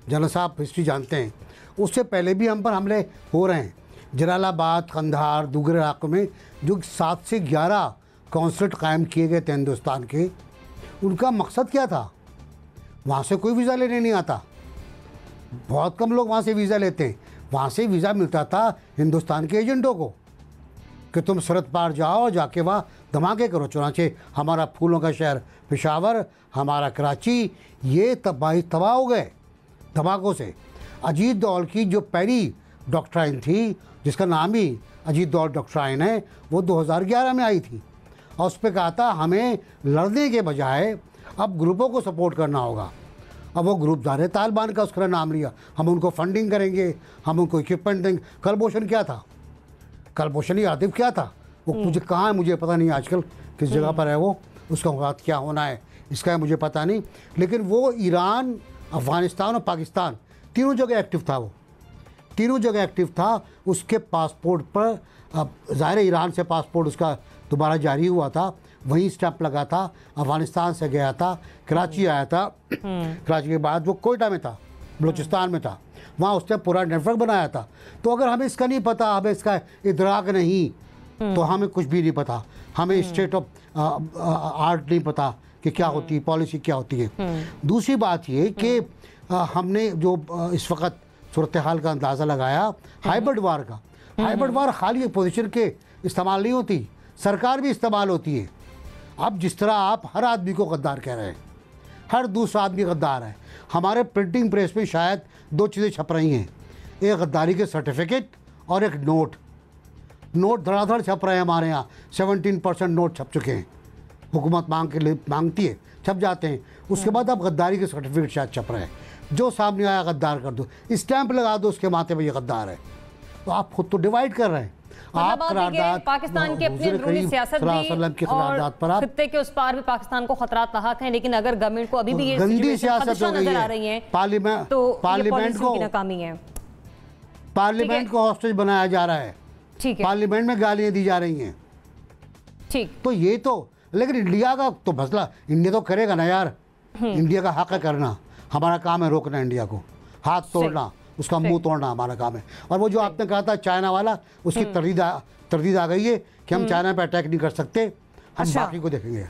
जनरल साहब हिस्ट्री जानते हैं, उससे पहले भी हम पर हमले हो रहे हैं। जलालाबाद, कंधार, दूसरे इलाकों में जो 7 से 11 कॉन्सुलेट कायम किए गए थे हिंदुस्तान के, उनका मकसद क्या था? वहाँ से कोई वीज़ा लेने नहीं आता, बहुत कम लोग वहाँ से वीज़ा लेते हैं। वहाँ से वीज़ा मिलता था हिंदुस्तान के एजेंटों को कि तुम सरहद पार जाओ, जाके वहाँ धमाके करो। चुनाचे हमारा फूलों का शहर पेशावर, हमारा कराची, ये तबाह हो गए धमाकों से। अजीत दौल की जो पहली डॉक्ट्राइन थी, जिसका नाम ही अजीत दौल डॉक्ट्राइन है, वो 2011 में आई थी और उस पर कहा था हमें लड़ने के बजाय अब ग्रुपों को सपोर्ट करना होगा। अब वो ग्रुप जाने तालिबान का उसका नाम लिया, हम उनको फंडिंग करेंगे, हम उनको इक्विपमेंट देंगे। कलभूषण क्या था? कलभूषण आतिफ क्या था? वो मुझे कहाँ है मुझे पता नहीं, आजकल किस जगह पर है वो, उसका औकात क्या होना है इसका मुझे पता नहीं। लेकिन वो ईरान, अफ़गानिस्तान और पाकिस्तान तीनों जगह एक्टिव था, वो तीनों जगह एक्टिव था। उसके पासपोर्ट पर, अब ज़ाहिर ईरान से पासपोर्ट उसका दोबारा जारी हुआ था, वहीं स्टैंप लगा था, अफ़गानिस्तान से गया था, कराची आया था, कराची के बाद वो कोयटा में था, बलूचिस्तान में था, वहाँ उसने पूरा नेटवर्क बनाया था। तो अगर हमें इसका नहीं पता, हमें इसका इदराक नहीं, तो हमें कुछ भी नहीं पता, हमें स्टेट ऑफ आर्ट नहीं पता कि क्या होती है, पॉलिसी क्या होती है। दूसरी बात ये कि हमने जो इस वक्त सूरत हाल का अंदाज़ा लगाया हाइब्रिड वार का, हाइब्रिड वार खाली एक पोजीशन के इस्तेमाल नहीं होती, सरकार भी इस्तेमाल होती है। अब जिस तरह आप हर आदमी को गद्दार कह रहे हैं, हर दूसरा आदमी गद्दार है। हमारे प्रिंटिंग प्रेस में शायद 2 चीज़ें छप रही हैं, एक गद्दारी के सर्टिफिकेट और एक नोट धड़ाधड़ छप रहे हैं हमारे यहाँ। 17% नोट छप चुके हैं, हुकूमत मांगती है, छप जाते हैं। उसके बाद अब गद्दारी के सर्टिफिकेट शायद छप रहे हैं। जो सामने आया गद्दार कर दो, स्टैंप लगा दो उसके माथे पे ये गद्दार है। तो आप खुद तो डिवाइड कर रहे हैं। आप करारदाद पाकिस्तान की अपनी अंदरूनी सियासत भी और खित्ते के उस पार भी पाकिस्तान को खतरात लाहक हैं, लेकिन अगर गवर्नमेंट को अभी भी ये गंदी सियासत नजर आ रही है, पार्लियामेंट को हॉस्टेज बनाया जा रहा है, ठीक है, पार्लियामेंट में गालियां दी जा रही हैं, ठीक। तो ये तो, लेकिन इंडिया का तो मसला इंडिया तो करेगा ना यार, इंडिया का हक है करना। हमारा काम है रोकना इंडिया को, हाथ तोड़ना, उसका मुंह तोड़ना हमारा काम है। और वो जो आपने कहा था चाइना वाला, उसकी तरदीद आ गई है कि हम चाइना पे अटैक नहीं कर सकते, हम बाकी को देखेंगे।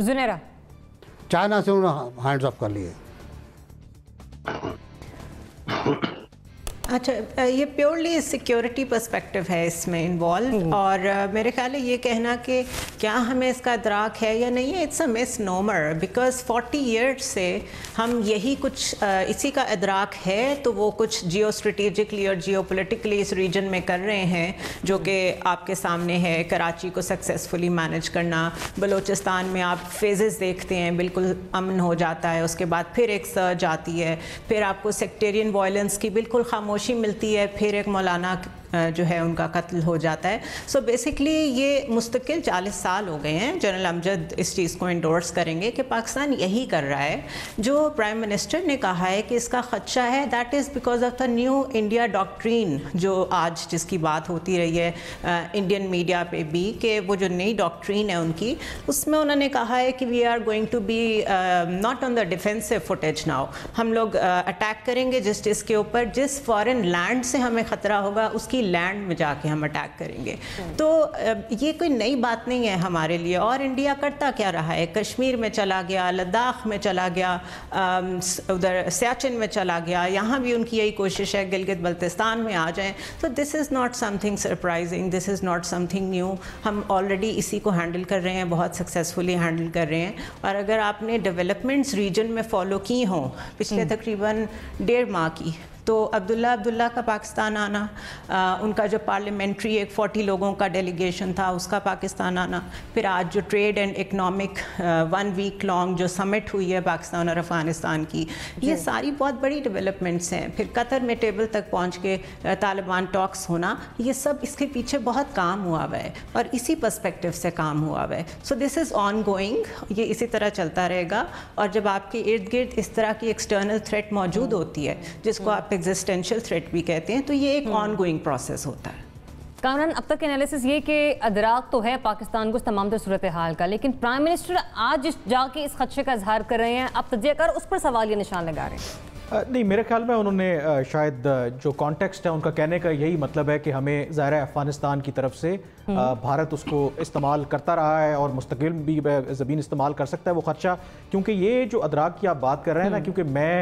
जुनेरा, चाइना से उन्होंने हैंड्स ऑफ कर लिए। अच्छा, ये प्योरली सिक्योरिटी पर्सपेक्टिव है इसमें इन्वॉल्व, और मेरे ख्याल है ये कहना कि क्या हमें इसका इदराक है या नहीं है, it's a misnomer, because 40 years से हम यही कुछ इसी का इदराक है, तो वो कुछ जियो स्ट्रेटेजिकली और जियो पोलिटिकली इस रीजन में कर रहे हैं, जो कि आपके सामने है। कराची को सक्सेसफुली मैनेज करना, बलूचिस्तान में आप फेजेस देखते हैं, बिल्कुल अमन हो जाता है, उसके बाद फिर एक सर्ज आती है, फिर आपको सेक्टेरियन वायलेंस की बिल्कुल खामोशी मिलती है, फिर एक मौलाना जो है उनका कत्ल हो जाता है। सो बेसिकली ये मुस्तकिल 40 साल हो गए हैं। जनरल अमजद इस चीज़ को इंडोर्स करेंगे कि पाकिस्तान यही कर रहा है। जो प्राइम मिनिस्टर ने कहा है कि इसका खदशा है, that is because of the new India doctrine, जो आज जिसकी बात होती रही है इंडियन मीडिया पे भी, कि वो जो नई डॉक्ट्रीन है उनकी, उसमें उन्होंने कहा है कि we are going to be not on the defensive footage now. हम लोग अटैक करेंगे जिस के ऊपर, जिस फॉरेन लैंड से हमें ख़तरा होगा उसकी लैंड में जाके हम अटैक करेंगे। तो ये कोई नई बात नहीं है हमारे लिए। और इंडिया करता क्या रहा है, कश्मीर में चला गया, लद्दाख में चला गया, उधर सियाचिन में चला गया, यहाँ भी उनकी यही कोशिश है गिलगित बल्तिस्तान में आ जाएं। तो this is not something surprising, this is not something new. हम ऑलरेडी इसी को हैंडल कर रहे हैं, बहुत सक्सेसफुली हैंडल कर रहे हैं। और अगर आपने डेवलपमेंट्स रीजन में फॉलो की हों पिछले तकरीबन 1.5 माह की, तो अब्दुल्ला का पाकिस्तान आना, उनका जो पार्लियामेंट्री एक 40 लोगों का डेलीगेशन था उसका पाकिस्तान आना, फिर आज जो trade and economic 1 week long जो समिट हुई है पाकिस्तान और अफ़गानिस्तान की, ये सारी बहुत बड़ी डेवलपमेंट्स हैं। फिर कतर में टेबल तक पहुंच के तालिबान टॉक्स होना, ये सब इसके पीछे बहुत काम हुआ हुआ है और इसी पर्सपेक्टिव से काम हुआ हुआ है। So this is on going, ये इसी तरह चलता रहेगा। और जब आपके इर्द गिर्द इस तरह की एक्सटर्नल थ्रेट मौजूद होती है, जिसको आप एग्जिस्टेंशियल थ्रेट भी कहते हैं, तो ये एक ऑनगोइंग प्रोसेस होता है। कामरान, अब तक एनालिसिस ये कि अदराक तो है पाकिस्तान को इस तमाम तर सूरत हाल का, लेकिन प्राइम मिनिस्टर आज जाके इस खदशे का इजहार कर रहे हैं, अब तजियाकार उस पर सवाल ये निशान लगा रहे हैं। नहीं, मेरे ख्याल में उन्होंने शायद जो कॉन्टेक्स्ट है उनका कहने का यही मतलब है कि हमें ज़ाहिर है अफ़गानिस्तान की तरफ से भारत उसको इस्तेमाल करता रहा है और मुस्तकिल भी ज़मीन इस्तेमाल कर सकता है वो खर्चा, क्योंकि ये जो अदराक की आप बात कर रहे हैं ना, क्योंकि मैं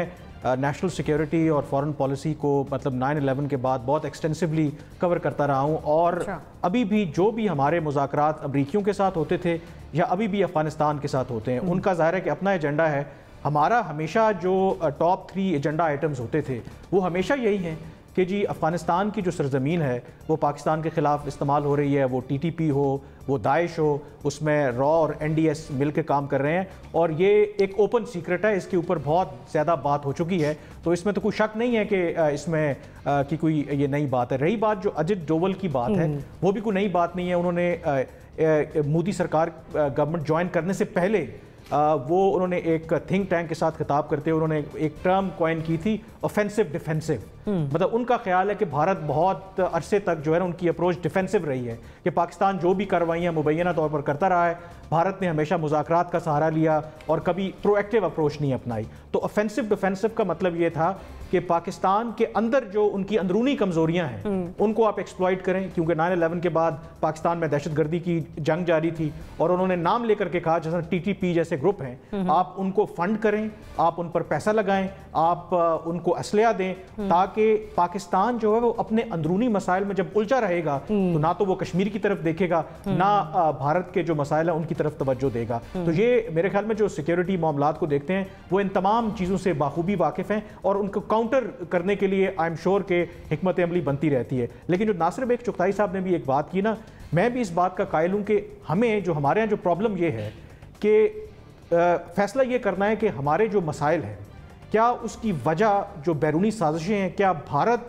नेशनल सिक्योरिटी और फॉरेन पॉलिसी को मतलब 9/11 के बाद बहुत एक्सटेंसिवली कवर करता रहा हूँ। और अभी भी जो भी हमारे मुज़ाकरात अमरीकियों के साथ होते थे या अभी भी अफ़गानिस्तान के साथ होते हैं, उनका ज़ाहिर है कि अपना एजेंडा है। हमारा हमेशा जो टॉप 3 एजेंडा आइटम्स होते थे वो हमेशा यही हैं कि जी अफ़गानिस्तान की जो सरजमीन है वो पाकिस्तान के ख़िलाफ़ इस्तेमाल हो रही है, वो TTP हो, वो दाइश हो, उसमें रॉ और NDS मिल के काम कर रहे हैं और ये एक ओपन सीक्रेट है, इसके ऊपर बहुत ज़्यादा बात हो चुकी है। तो इसमें तो कोई शक नहीं है कि इसमें कि कोई ये नई बात है। रही बात जो अजित डोवल की बात है, वो भी कोई नई बात नहीं है। उन्होंने मोदी सरकार गवर्नमेंट ज्वाइन करने से पहले वो उन्होंने एक थिंक टैंक के साथ खिताब करते हुए उन्होंने एक टर्म कॉइन की थी, ऑफेंसिव डिफेंसिव। मतलब उनका ख्याल है कि भारत बहुत अरसे तक जो है ना उनकी अप्रोच डिफेंसिव रही है कि पाकिस्तान जो भी कार्रवाइयाँ मुबैना तौर पर करता रहा है, भारत ने हमेशा मुज़ाकरात का सहारा लिया और कभी प्रोएक्टिव अप्रोच नहीं अपनाई। तो ऑफेंसिव डिफेंसिव का मतलब ये था कि पाकिस्तान के अंदर जो उनकी अंदरूनी कमजोरियां हैं उनको आप एक्सप्लॉइट करें, क्योंकि 9/11 के बाद पाकिस्तान में दहशतगर्दी की जंग जारी थी और उन्होंने नाम लेकर के कहा जैसे TTP जैसे ग्रुप हैं, आप उनको फंड करें, आप उन पर पैसा लगाएं, आप उनको असलहा दें, ताकि ताकि पाकिस्तान जो है वो अपने अंदरूनी मसाइल में जब उलझा रहेगा तो ना तो वो कश्मीर की तरफ देखेगा, ना भारत के जो मसाइल हैं उनकी तरफ तवज्जो देगा। तो ये मेरे ख्याल में जो सिक्योरिटी मामलात को देखते हैं वो इन तमाम चीज़ों से बाखूबी वाकिफ़ हैं और उनको काउंटर करने के लिए आई एम श्योर के हिकमत अमली बनती रहती है। लेकिन जो नासिर बेग चुगताई साहब ने भी एक बात की ना, मैं भी इस बात का कायल हूँ कि हमें जो हमारे यहाँ जो प्रॉब्लम ये है कि फैसला ये करना है कि हमारे जो मसाइल हैं क्या उसकी वजह जो बैरूनी साजिशें हैं, क्या भारत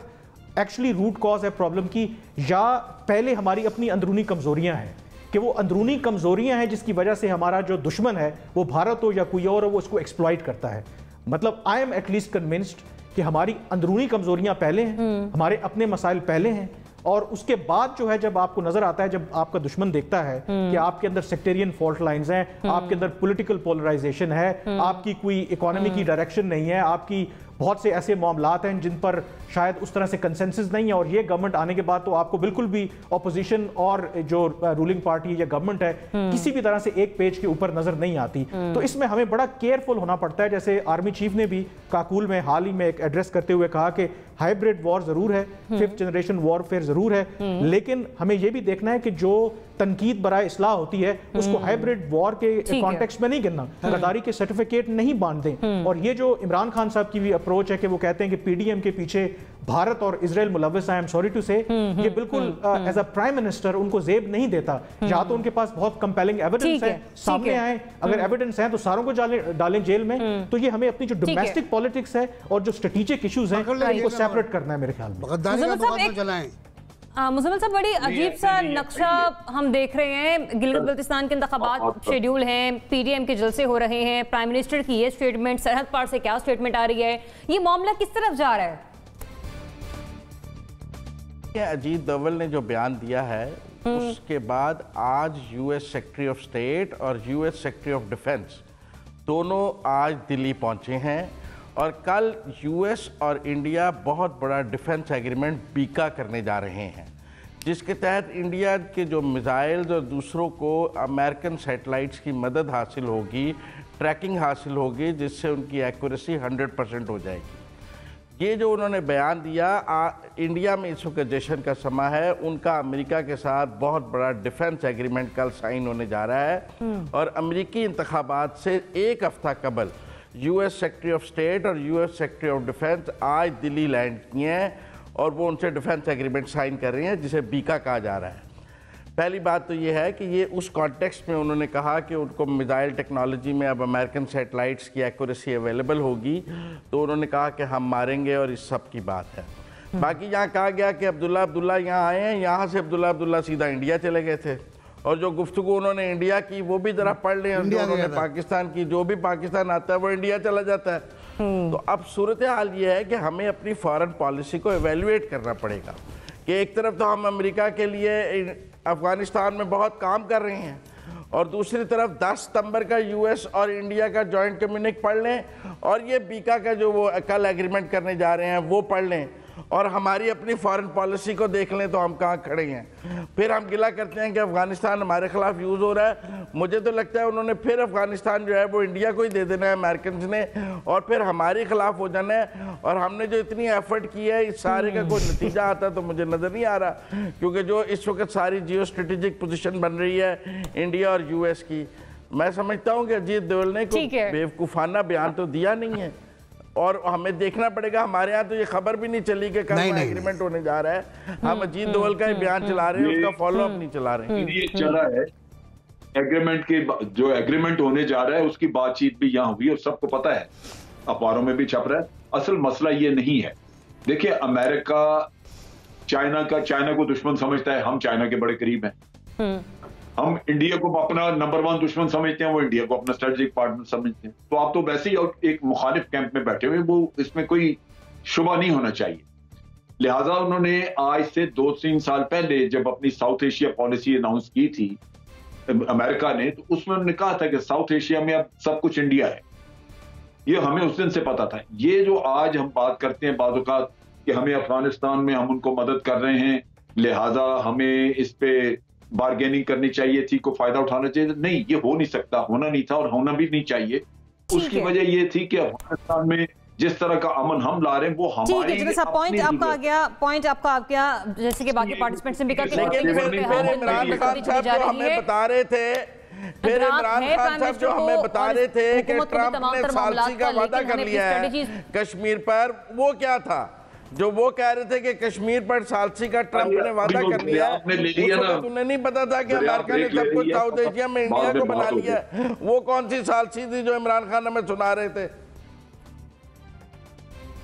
एक्चुअली रूट कॉज है प्रॉब्लम की, या पहले हमारी अपनी अंदरूनी कमज़ोरियाँ हैं कि वो अंदरूनी कमज़ोरियाँ हैं जिसकी वजह से हमारा जो दुश्मन है वो भारत हो या कोई और हो वो उसको एक्सप्लॉइट करता है। मतलब आई एम एटलीस्ट कन्विंस्ड कि हमारी अंदरूनी कमज़ोरियाँ पहले हैं, हमारे अपने मसाइल पहले हैं, और उसके बाद जो है जब आपको नजर आता है, जब आपका दुश्मन देखता है कि आपके अंदर सेक्टेरियन फॉल्ट लाइंस हैं, आपके अंदर पॉलिटिकल पोलराइजेशन है, आपकी कोई इकोनॉमी की डायरेक्शन नहीं है, आपकी बहुत से ऐसे मामलात हैं जिन पर शायद उस तरह से कंसेंसस नहीं है, और ये गवर्नमेंट आने के बाद तो आपको बिल्कुल भी अपोजिशन और जो रूलिंग पार्टी या गवर्नमेंट है किसी भी तरह से एक पेज के ऊपर नजर नहीं आती। तो इसमें हमें बड़ा केयरफुल होना पड़ता है। जैसे आर्मी चीफ ने भी काकुल में हाल ही में एक एड्रेस करते हुए कहा कि हाइब्रिड वॉर जरूर है, 5th जनरेशन वॉरफेयर जरूर है, लेकिन हमें यह भी देखना है कि जो तनकीद बराए इस्लाह होती है उसको हाइब्रिड वॉर के कॉन्टेक्स्ट में नहीं गिनना, गद्दारी के सर्टिफिकेट नहीं बांध दें। और ये जो इमरान खान साहब की भी अप्रोच है कि वो कहते हैं कि पीडीएम के पीछे भारत और इजराइल मुलव्वस, I am sorry to say, ये बिल्कुल एज अ प्राइम मिनिस्टर उनको जेब नहीं देता। या तो उनके पास बहुत कंपेलिंग एविडेंस है, सामने आए, अगर एविडेंस है तो सारों को डालें जेल में। तो ये हमें अपनी जो डोमेस्टिक पॉलिटिक्स है और जो स्ट्रेटेजिक इश्यूज हैं उनको सेपरेट करना है मेरे ख्याल में। मुज़म्मिल साहब, बड़ी अजीब सा नक्शा हम देख रहे हैं। गिलगित बल्तिस्तान के इंतखाबात शेड्यूल हैं, पीडीएम के जलसे हो रहे हैं, प्राइम मिनिस्टर की ये स्टेटमेंट, सरहद पार से क्या स्टेटमेंट आ रही है, ये मामला किस तरफ जा रहा है? अजीत दोवल ने जो बयान दिया है उसके बाद आज यूएस सेक्रेटरी ऑफ स्टेट और यूएस सेक्रेटरी ऑफ डिफेंस दोनों आज दिल्ली पहुंचे हैं, और कल यूएस और इंडिया बहुत बड़ा डिफेंस एग्रीमेंट बीका करने जा रहे हैं, जिसके तहत इंडिया के जो मिसाइल्स और दूसरों को अमेरिकन सैटेलाइट्स की मदद हासिल होगी, ट्रैकिंग हासिल होगी, जिससे उनकी एक्यूरेसी 100% हो जाएगी। ये जो उन्होंने बयान दिया, इंडिया में इस वक्त जश्न का समय है, उनका अमेरिका के साथ बहुत बड़ा डिफेंस एग्रीमेंट कल साइन होने जा रहा है। और अमेरिकी इंतखाबात से एक हफ्ता कबल यूएस सेक्रेटरी ऑफ स्टेट और यूएस सेक्रेटरी ऑफ डिफेंस आज दिल्ली लैंड किए हैं और वो उनसे डिफेंस एग्रीमेंट साइन कर रहे हैं, जिसे बीका कहा जा रहा है। पहली बात तो ये है कि ये उस कॉन्टेक्स्ट में उन्होंने कहा कि उनको मिसाइल टेक्नोलॉजी में अब अमेरिकन सैटेलाइट्स की एक्यूरेसी अवेलेबल होगी, तो उन्होंने कहा कि हम मारेंगे, और इस सब की बात है। बाकी यहाँ कहा गया कि अब्दुल्ला यहाँ आए हैं, यहाँ से अब्दुल्ला सीधा इंडिया चले गए थे, और जो गुफ्तगू उन्होंने इंडिया की वो भी जरा पढ़ लें। उन्होंने पाकिस्तान की, जो भी पाकिस्तान आता है वो इंडिया चला जाता है। तो अब सूरत हाल ये है कि हमें अपनी फॉरेन पॉलिसी को एवेल्युएट करना पड़ेगा कि एक तरफ तो हम अमेरिका के लिए अफगानिस्तान में बहुत काम कर रहे हैं, और दूसरी तरफ 10 सितंबर का यूएस और इंडिया का जॉइंट कम्युनिक पढ़ लें, और ये बीका का जो वो कल एग्रीमेंट करने जा रहे हैं वो पढ़ लें, और हमारी अपनी फॉरेन पॉलिसी को देख लें तो हम कहाँ खड़े हैं। फिर हम गिला करते हैं कि अफगानिस्तान हमारे खिलाफ यूज़ हो रहा है। मुझे तो लगता है उन्होंने फिर अफगानिस्तान जो है वो इंडिया को ही दे देना है अमेरिकन ने, और फिर हमारे खिलाफ हो जाना है। और हमने जो इतनी एफर्ट की है, इस सारे का कोई नतीजा आता तो मुझे नज़र नहीं आ रहा, क्योंकि जो इस वक्त सारी जियो स्ट्रेटेजिक पोजिशन बन रही है इंडिया और यूएस की, मैं समझता हूँ कि अजीत दोवल ने कोई बेवकूफ़ाना बयान तो दिया नहीं है, और हमें देखना पड़ेगा। हमारे यहाँ तो ये खबर भी नहीं चली कि कल एग्रीमेंट होने जा रहा है। हम अजीत दोवल का ही बयान चला रहे हैं, उसका फॉलोअप नहीं चला रहे हैं। ये चला है एग्रीमेंट के, जो एग्रीमेंट होने जा रहा है उसकी बातचीत भी यहाँ हुई और सबको पता है, अखबारों में भी छप रहा है। असल मसला ये नहीं है। देखिए, अमेरिका चाइना को दुश्मन समझता है, हम चाइना के बड़े करीब हैं। हम इंडिया को अपना नंबर 1 दुश्मन समझते हैं, वो इंडिया को अपना स्ट्रेटेजिक पार्टनर समझते हैं। तो आप तो वैसे ही एक मुखालिफ कैंप में बैठे हुए, वो इसमें कोई शुबा नहीं होना चाहिए। लिहाजा उन्होंने आज से 2-3 साल पहले जब अपनी साउथ एशिया पॉलिसी अनाउंस की थी अमेरिका ने, तो उसमें उन्होंने कहा था कि साउथ एशिया में अब सब कुछ इंडिया है। ये हमें उस दिन से पता था। ये जो आज हम बात करते हैं बाज़ औक़ात कि हमें अफगानिस्तान में हम उनको मदद कर रहे हैं, लिहाजा हमें इस पे बार्गेनिंग करनी चाहिए थी, को फायदा उठाना चाहिए, नहीं, ये हो नहीं सकता, होना नहीं था और होना भी नहीं चाहिए। उसकी वजह ये थी कि अफगानिस्तान में जिस तरह का अमन हम ला रहे हैं वो ठीक है हमारे जितना साहब, पॉइंट आपका आ गया, पॉइंट आपका आ गया, जैसे कि बाकी पार्टिसिपेंट्स ने भी कहा कि लेकिन फिर इमरान खान साहब जो हमें बता रहे थे, फिर इमरान खान साहब जो हमें बता रहे थे कि ट्रंप ने सालसी का वादा कर लिया है कश्मीर पर, वो क्या था जो वो कह रहे थे कि कश्मीर पर सालसी का ट्रंप ने वादा कर लिया है? तुमने नहीं पता था कि अमेरिका ने सब कुछ साउथ एशिया में इंडिया को बना लिया है? वो कौन सी सालसी थी जो इमरान खान हमें सुना रहे थे?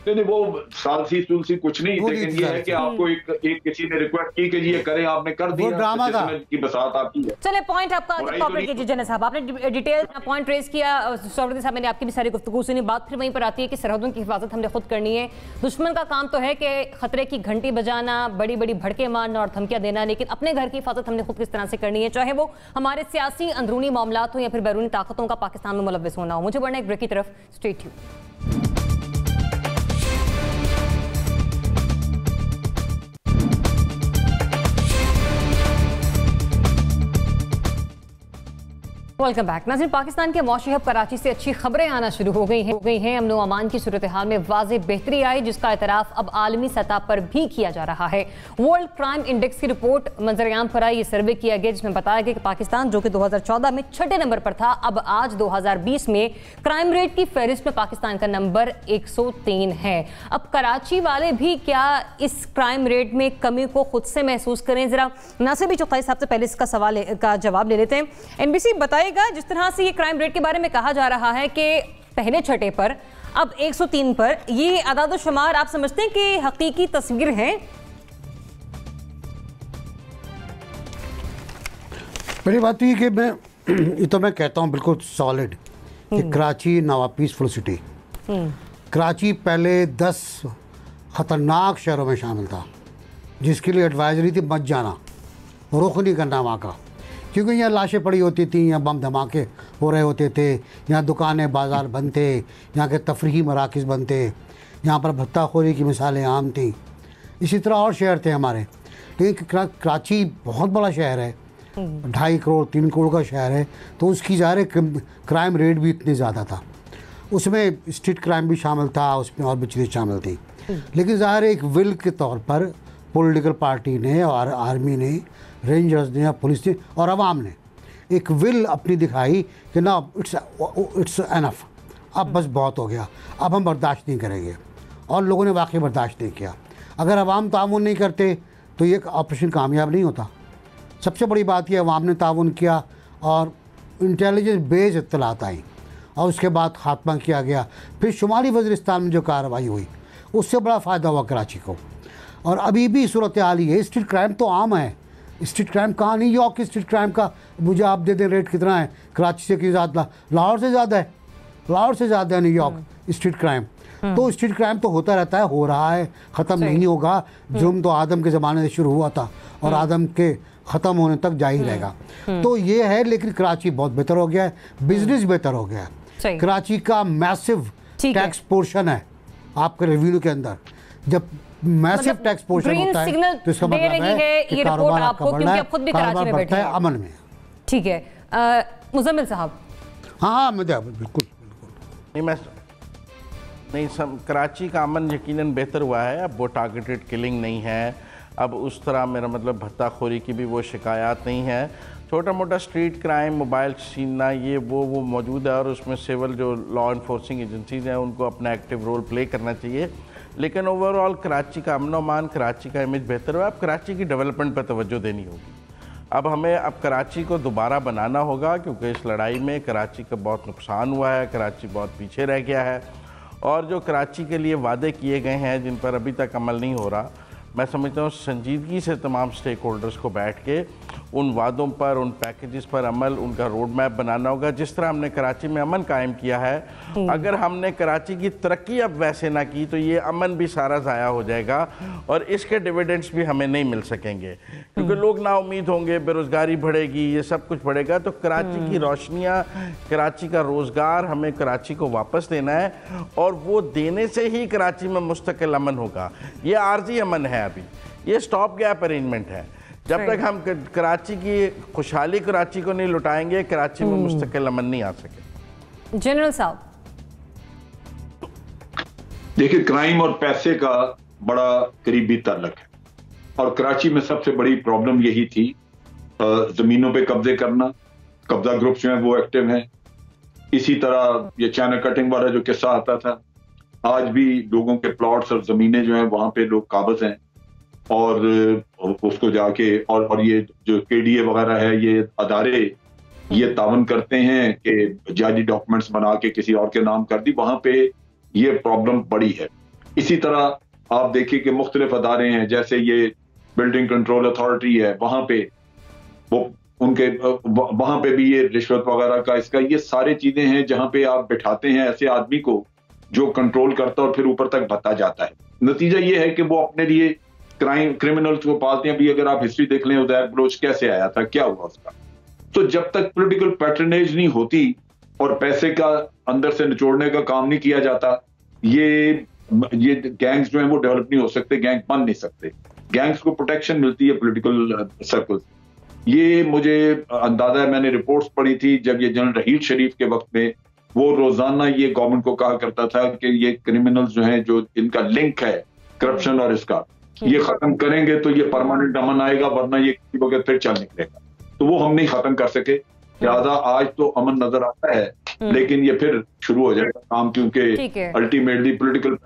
नहीं, वो सालसी सुलसी कुछ नहीं, लेकिन ये है कि आपको एक किसी ने रिक्वेस्ट की कि ये करें, आपने कर दिया, ड्रामा था की बसात आपकी है। चले पॉइंट आपका कॉपरेट कीजिए जनरल साहब, आपने डिटेल पॉइंट रेज किया, सौरदी साहब मैंने आपकी भी सारी गुफ्तगू सुनी, बात फिर वहीं पर आती है कि सरहदों की हिफाजत हमने खुद करनी है। दुश्मन का काम तो है कि खतरे की घंटी बजाना, बड़ी बड़ी भड़के मारना और धमकियां देना, लेकिन अपने घर की हिफाजत हमने खुद किस तरह से करनी है, चाहे वो हमारे सियासी अंदरूनी मामलात हो या फिर बैरूनी ताकतों का पाकिस्तान में मुलव्वस होना हो। मुझे बढ़ना एक ब्रेक की तरफ, स्टे ट्यून्ड। Welcome back. नाज़रीन, पाकिस्तान के मौशी हब कराची से अच्छी खबरें आना शुरू हो गई हैं। अमन व अमान की सूरत हाल में वाज़े बेहतरी आई, जिसका एतराफ़ अब आलमी सतह पर भी किया जा रहा है। वर्ल्ड क्राइम इंडेक्स की रिपोर्ट मंजरेआम पर आई। ये सर्वे किया गया जिसमें बताया गया कि पाकिस्तान जो कि 2014 में 6ठे नंबर पर था, अब आज 2020 में क्राइम रेट की फहरिस्त में पाकिस्तान का नंबर 103 है। अब कराची वाले भी क्या इस क्राइम रेट में कमी को खुद से महसूस करें? जरा नासिर भी चौथाई साहब से पहले इसका सवाल का जवाब ले लेते हैं। एनबीसी बताइए, जिस तरह से ये क्राइम रेट के बारे में कहा जा रहा है कि पहले छठे पर अब 103 पर, ये आदाद शुमार आप समझते हैं कि हकीकी तस्वीर है? पहली बात ये कि मैं कहता हूँ बिल्कुल सॉलिड कि Karachi now peaceful city. Karachi पहले 10 खतरनाक शहरों में शामिल था, जिसके लिए एडवाइजरी थी मत जाना, रुख नहीं करना वहाँ का, क्योंकि यहाँ लाशें पड़ी होती थी, यहाँ बम धमाके हो रहे होते थे, यहाँ दुकानें बाज़ार बंद थे, यहाँ के तफरीही मराकज़ बंद थे, यहाँ पर भत्ताखोरी की मिसालें आम थी। इसी तरह और शहर थे हमारे, लेकिन कराची बहुत बड़ा शहर है, 2.5 करोड़ 3 करोड़ का शहर है, तो उसकी ज़ाहिर क्राइम रेट भी इतनी ज़्यादा था। उसमें स्ट्रीट क्राइम भी शामिल था, उसमें और भी चीज़ें शामिल थी। लेकिन ज़ाहिर एक विल के तौर पर पॉलिटिकल पार्टी ने और आर्मी ने, रेंजर्स ने, पुलिस ने और आवाम ने एक विल अपनी दिखाई कि ना इट्स एनफ, अब बस बहुत हो गया, अब हम बर्दाश्त नहीं करेंगे। और लोगों ने वाकई बर्दाश्त नहीं किया। अगर आवाम ताउन नहीं करते तो ये ऑपरेशन कामयाब नहीं होता। सबसे बड़ी बात यह, आवाम ने ताउन किया और इंटेलिजेंस बेस्ड इत्तलात आई और उसके बाद खात्मा किया गया। फिर शुमाली वज़ीरिस्तान में जो कार्रवाई हुई उससे बड़ा फ़ायदा हुआ कराची को। और अभी भी सूरत हाल ही है, स्ट्रीट क्राइम तो आम है। स्ट्रीट क्राइम कहाँ, न्यूयॉर्क की स्ट्रीट क्राइम का मुझे आप दे दें रेट कितना है, कराची से ज़्यादा, लाहौर से ज़्यादा है, लाहौर से ज़्यादा है न्यूयॉर्क स्ट्रीट क्राइम। तो स्ट्रीट क्राइम तो होता रहता है, हो रहा है, ख़त्म नहीं होगा। जुर्म तो आदम के ज़माने से शुरू हुआ था और आदम के ख़त्म होने तक जा ही रहेगा। तो ये है, लेकिन कराची बहुत बेहतर हो गया है, बिजनेस बेहतर हो गया है। कराची का मैसिव टैक्स पोर्शन है आपके रेवेन्यू के अंदर। जब मैसिव टैक्स पोर्शन होता है तो इसका मतलब है कि कारोबार आपका बढ़ रहा है, कारोबार बढ़ता है अमन में। ठीक है, मुजम्मिल साहब। हाँ, बिल्कुल नहीं, कराची का अमन यकीनन बेहतर हुआ है। अब वो टारगेटेड किलिंग नहीं है, अब उस तरह मेरा मतलब भत्ताखोरी की भी वो शिकायत नहीं है। छोटा मोटा स्ट्रीट क्राइम, मोबाइल छीनना, ये वो मौजूद है और उसमें सिविल जो लॉ इन्फोर्सिंग एजेंसीज हैं उनको अपना एक्टिव रोल प्ले करना चाहिए। लेकिन ओवरऑल कराची का अमन अमान, कराची का इमेज बेहतर हुआ। अब कराची की डेवलपमेंट पर तवज्जो देनी होगी। अब हमें कराची को दोबारा बनाना होगा, क्योंकि इस लड़ाई में कराची का बहुत नुकसान हुआ है, कराची बहुत पीछे रह गया है। और जो कराची के लिए वादे किए गए हैं जिन पर अभी तक अमल नहीं हो रहा, मैं समझता हूँ संजीदगी से तमाम स्टेक होल्डर्स को बैठ के उन वादों पर, उन पैकेजेस पर अमल, उनका रोड मैप बनाना होगा। जिस तरह हमने कराची में अमन कायम किया है, अगर हमने कराची की तरक्की अब वैसे ना की तो ये अमन भी सारा ज़ाया हो जाएगा और इसके डिविडेंड्स भी हमें नहीं मिल सकेंगे, क्योंकि लोग नाउम्मीद होंगे, बेरोज़गारी बढ़ेगी, ये सब कुछ बढ़ेगा। तो कराची की रोशनियाँ, कराची का रोज़गार हमें कराची को वापस देना है और वो देने से ही कराची में मुस्तकिल अमन होगा। ये आर्जी अमन है, अभी ये स्टॉप गैप अरेंजमेंट है। जब तक हम कराची की खुशहाली कराची को नहीं लुटाएंगे, कराची में मुस्तकिल अमन नहीं आ सके। जनरल साहब। देखिए, क्राइम और पैसे का बड़ा करीबी ताल्लुक है और कराची में सबसे बड़ी प्रॉब्लम यही थी, जमीनों पे कब्जे करना। कब्जा ग्रुप जो है वो एक्टिव हैं। इसी तरह ये चाइना कटिंग वाला जो किस्सा आता था, आज भी लोगों के प्लॉट्स और जमीनें जो हैं वहां पे लोग काबिज हैं और उसको जाके और ये जो केडीए वगैरह है, ये अदारे ये तावन करते हैं कि जाली डॉक्यूमेंट्स बना के किसी और के नाम कर दी। वहां पे ये प्रॉब्लम बड़ी है। इसी तरह आप देखिए कि मुख्तलिफ अदारे हैं, जैसे ये बिल्डिंग कंट्रोल अथॉरिटी है, वहां पे वो उनके वहां पे भी ये रिश्वत वगैरह का इसका ये सारी चीजें हैं जहां पे आप बिठाते हैं ऐसे आदमी को जो कंट्रोल करता है और फिर ऊपर तक भत्ता जाता है। नतीजा ये है कि वो अपने लिए क्रिमिनल्स को पालते हैं। अभी अगर आप हिस्ट्री देख लें, उदय बलोच कैसे आया था, क्या हुआ उसका। तो जब तक पॉलिटिकल पैटर्नेज नहीं होती और पैसे का अंदर से निचोड़ने का काम नहीं किया जाता, ये गैंग्स जो हैं वो डेवलप नहीं हो सकते, गैंग बन नहीं सकते। गैंग्स को प्रोटेक्शन मिलती है पॉलिटिकल सर्कल। ये मुझे अंदाजा है, मैंने रिपोर्ट्स पढ़ी थी जब ये जनरल रहील शरीफ के वक्त में वो रोजाना ये गवर्नमेंट को कहा करता था कि ये क्रिमिनल्स जो हैं, जो इनका लिंक है करप्शन और इसका, ये खत्म करेंगे तो ये परमानेंट अमन आएगा, वरना ये किसी वक्त फिर चल निकलेगा। तो वो हम नहीं खत्म कर सके। लिहाजा आज तो अमन नजर आता है, लेकिन ये फिर शुरू हो जाएगा काम, क्योंकि अल्टीमेटली पॉलिटिकल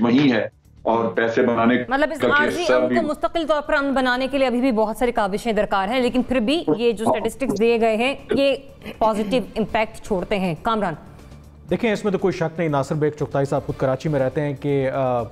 वही है और पैसे बनाने मतलब इस आर्जी अमन को मुस्तकिल तौर पर अमन बनाने के लिए अभी भी बहुत सारी काबिशें दरकार हैं, लेकिन फिर भी ये जो स्टैटिस्टिक्स दिए गए हैं ये पॉजिटिव इम्पैक्ट छोड़ते हैं। कामरान, देखें, इसमें तो कोई शक नहीं, नासिर बेग चुगताई साहब खुद कराची में रहते हैं कि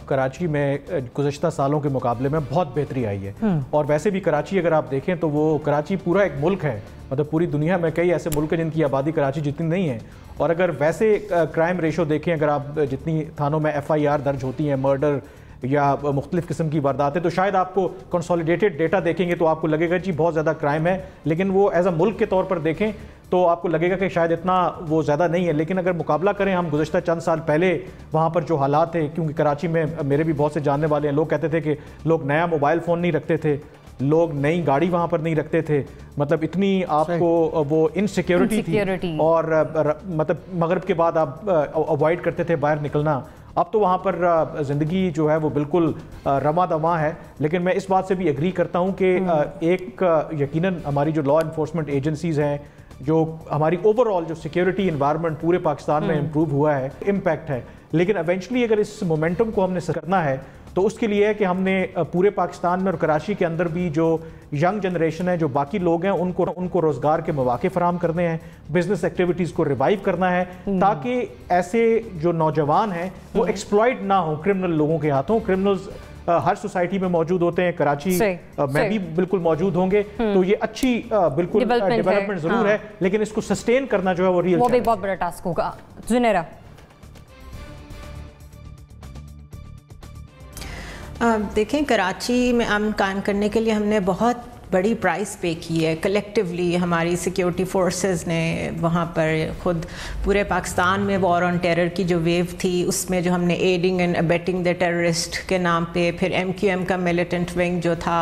कराची में गुज़श्ता सालों के मुकाबले में बहुत बेहतरी आई है। और वैसे भी कराची अगर आप देखें तो वो कराची पूरा एक मुल्क है, मतलब पूरी दुनिया में कई ऐसे मुल्क हैं जिनकी आबादी कराची जितनी नहीं है। और अगर वैसे क्राइम रेशो देखें, अगर आप जितनी थानों में FIR दर्ज होती हैं, मर्डर या मुख्तलिफ किस्म की वारदातें, तो शायद आपको कंसोलिडेटेड डेटा देखेंगे तो आपको लगेगा जी बहुत ज़्यादा क्राइम है, लेकिन वो एज अ मुल्क के तौर पर देखें तो आपको लगेगा कि शायद इतना वो ज़्यादा नहीं है। लेकिन अगर मुकाबला करें हम गुज़श्ता चंद साल पहले वहाँ पर जो हालात थे, क्योंकि कराची में मेरे भी बहुत से जानने वाले हैं, लोग कहते थे कि लोग नया मोबाइल फ़ोन नहीं रखते थे, लोग नई गाड़ी वहाँ पर नहीं रखते थे, मतलब इतनी आपको वो इनसिक्योरिटी थी और मतलब मगरिब के बाद आप अवॉइड करते थे बाहर निकलना। अब तो वहाँ पर ज़िंदगी जो है वो बिल्कुल रमा दमा है। लेकिन मैं इस बात से भी एग्री करता हूँ कि एक यकीनन हमारी जो लॉ इन्फोर्समेंट एजेंसीज़ हैं, जो हमारी ओवरऑल जो सिक्योरिटी इन्वायरमेंट पूरे पाकिस्तान में इम्प्रूव हुआ है, इम्पैक्ट है। लेकिन एवेंचुअली अगर इस मोमेंटम को हमने करना है तो उसके लिए है कि हमने पूरे पाकिस्तान में और कराची के अंदर भी जो यंग जनरेशन है, जो बाकी लोग हैं, उनको रोज़गार के मौके फराहम करने हैं, बिजनेस एक्टिविटीज़ को रिवाइव करना है, ताकि ऐसे जो नौजवान हैं वो एक्सप्लॉइट ना हो क्रिमिनल लोगों के हाथों। क्रिमिनल्स हर सोसाइटी में मौजूद होते हैं, कराची में भी बिल्कुल मौजूद होंगे। तो ये अच्छी बिल्कुल डेवलपमेंट जरूर है, लेकिन इसको सस्टेन करना जो है वो रियल, वो भी बहुत बड़ा टास्क होगा। जुनेरा, देखें, कराची में अमन कायम करने के लिए हमने बहुत बड़ी प्राइस पे की है कलेक्टिवली। हमारी सिक्योरिटी फोर्सेस ने वहाँ पर खुद पूरे पाकिस्तान में वॉर ऑन टेरर की जो वेव थी उसमें जो हमने adding and abetting the terrorist के नाम पे, फिर MQM का मिलिटेंट विंग जो था,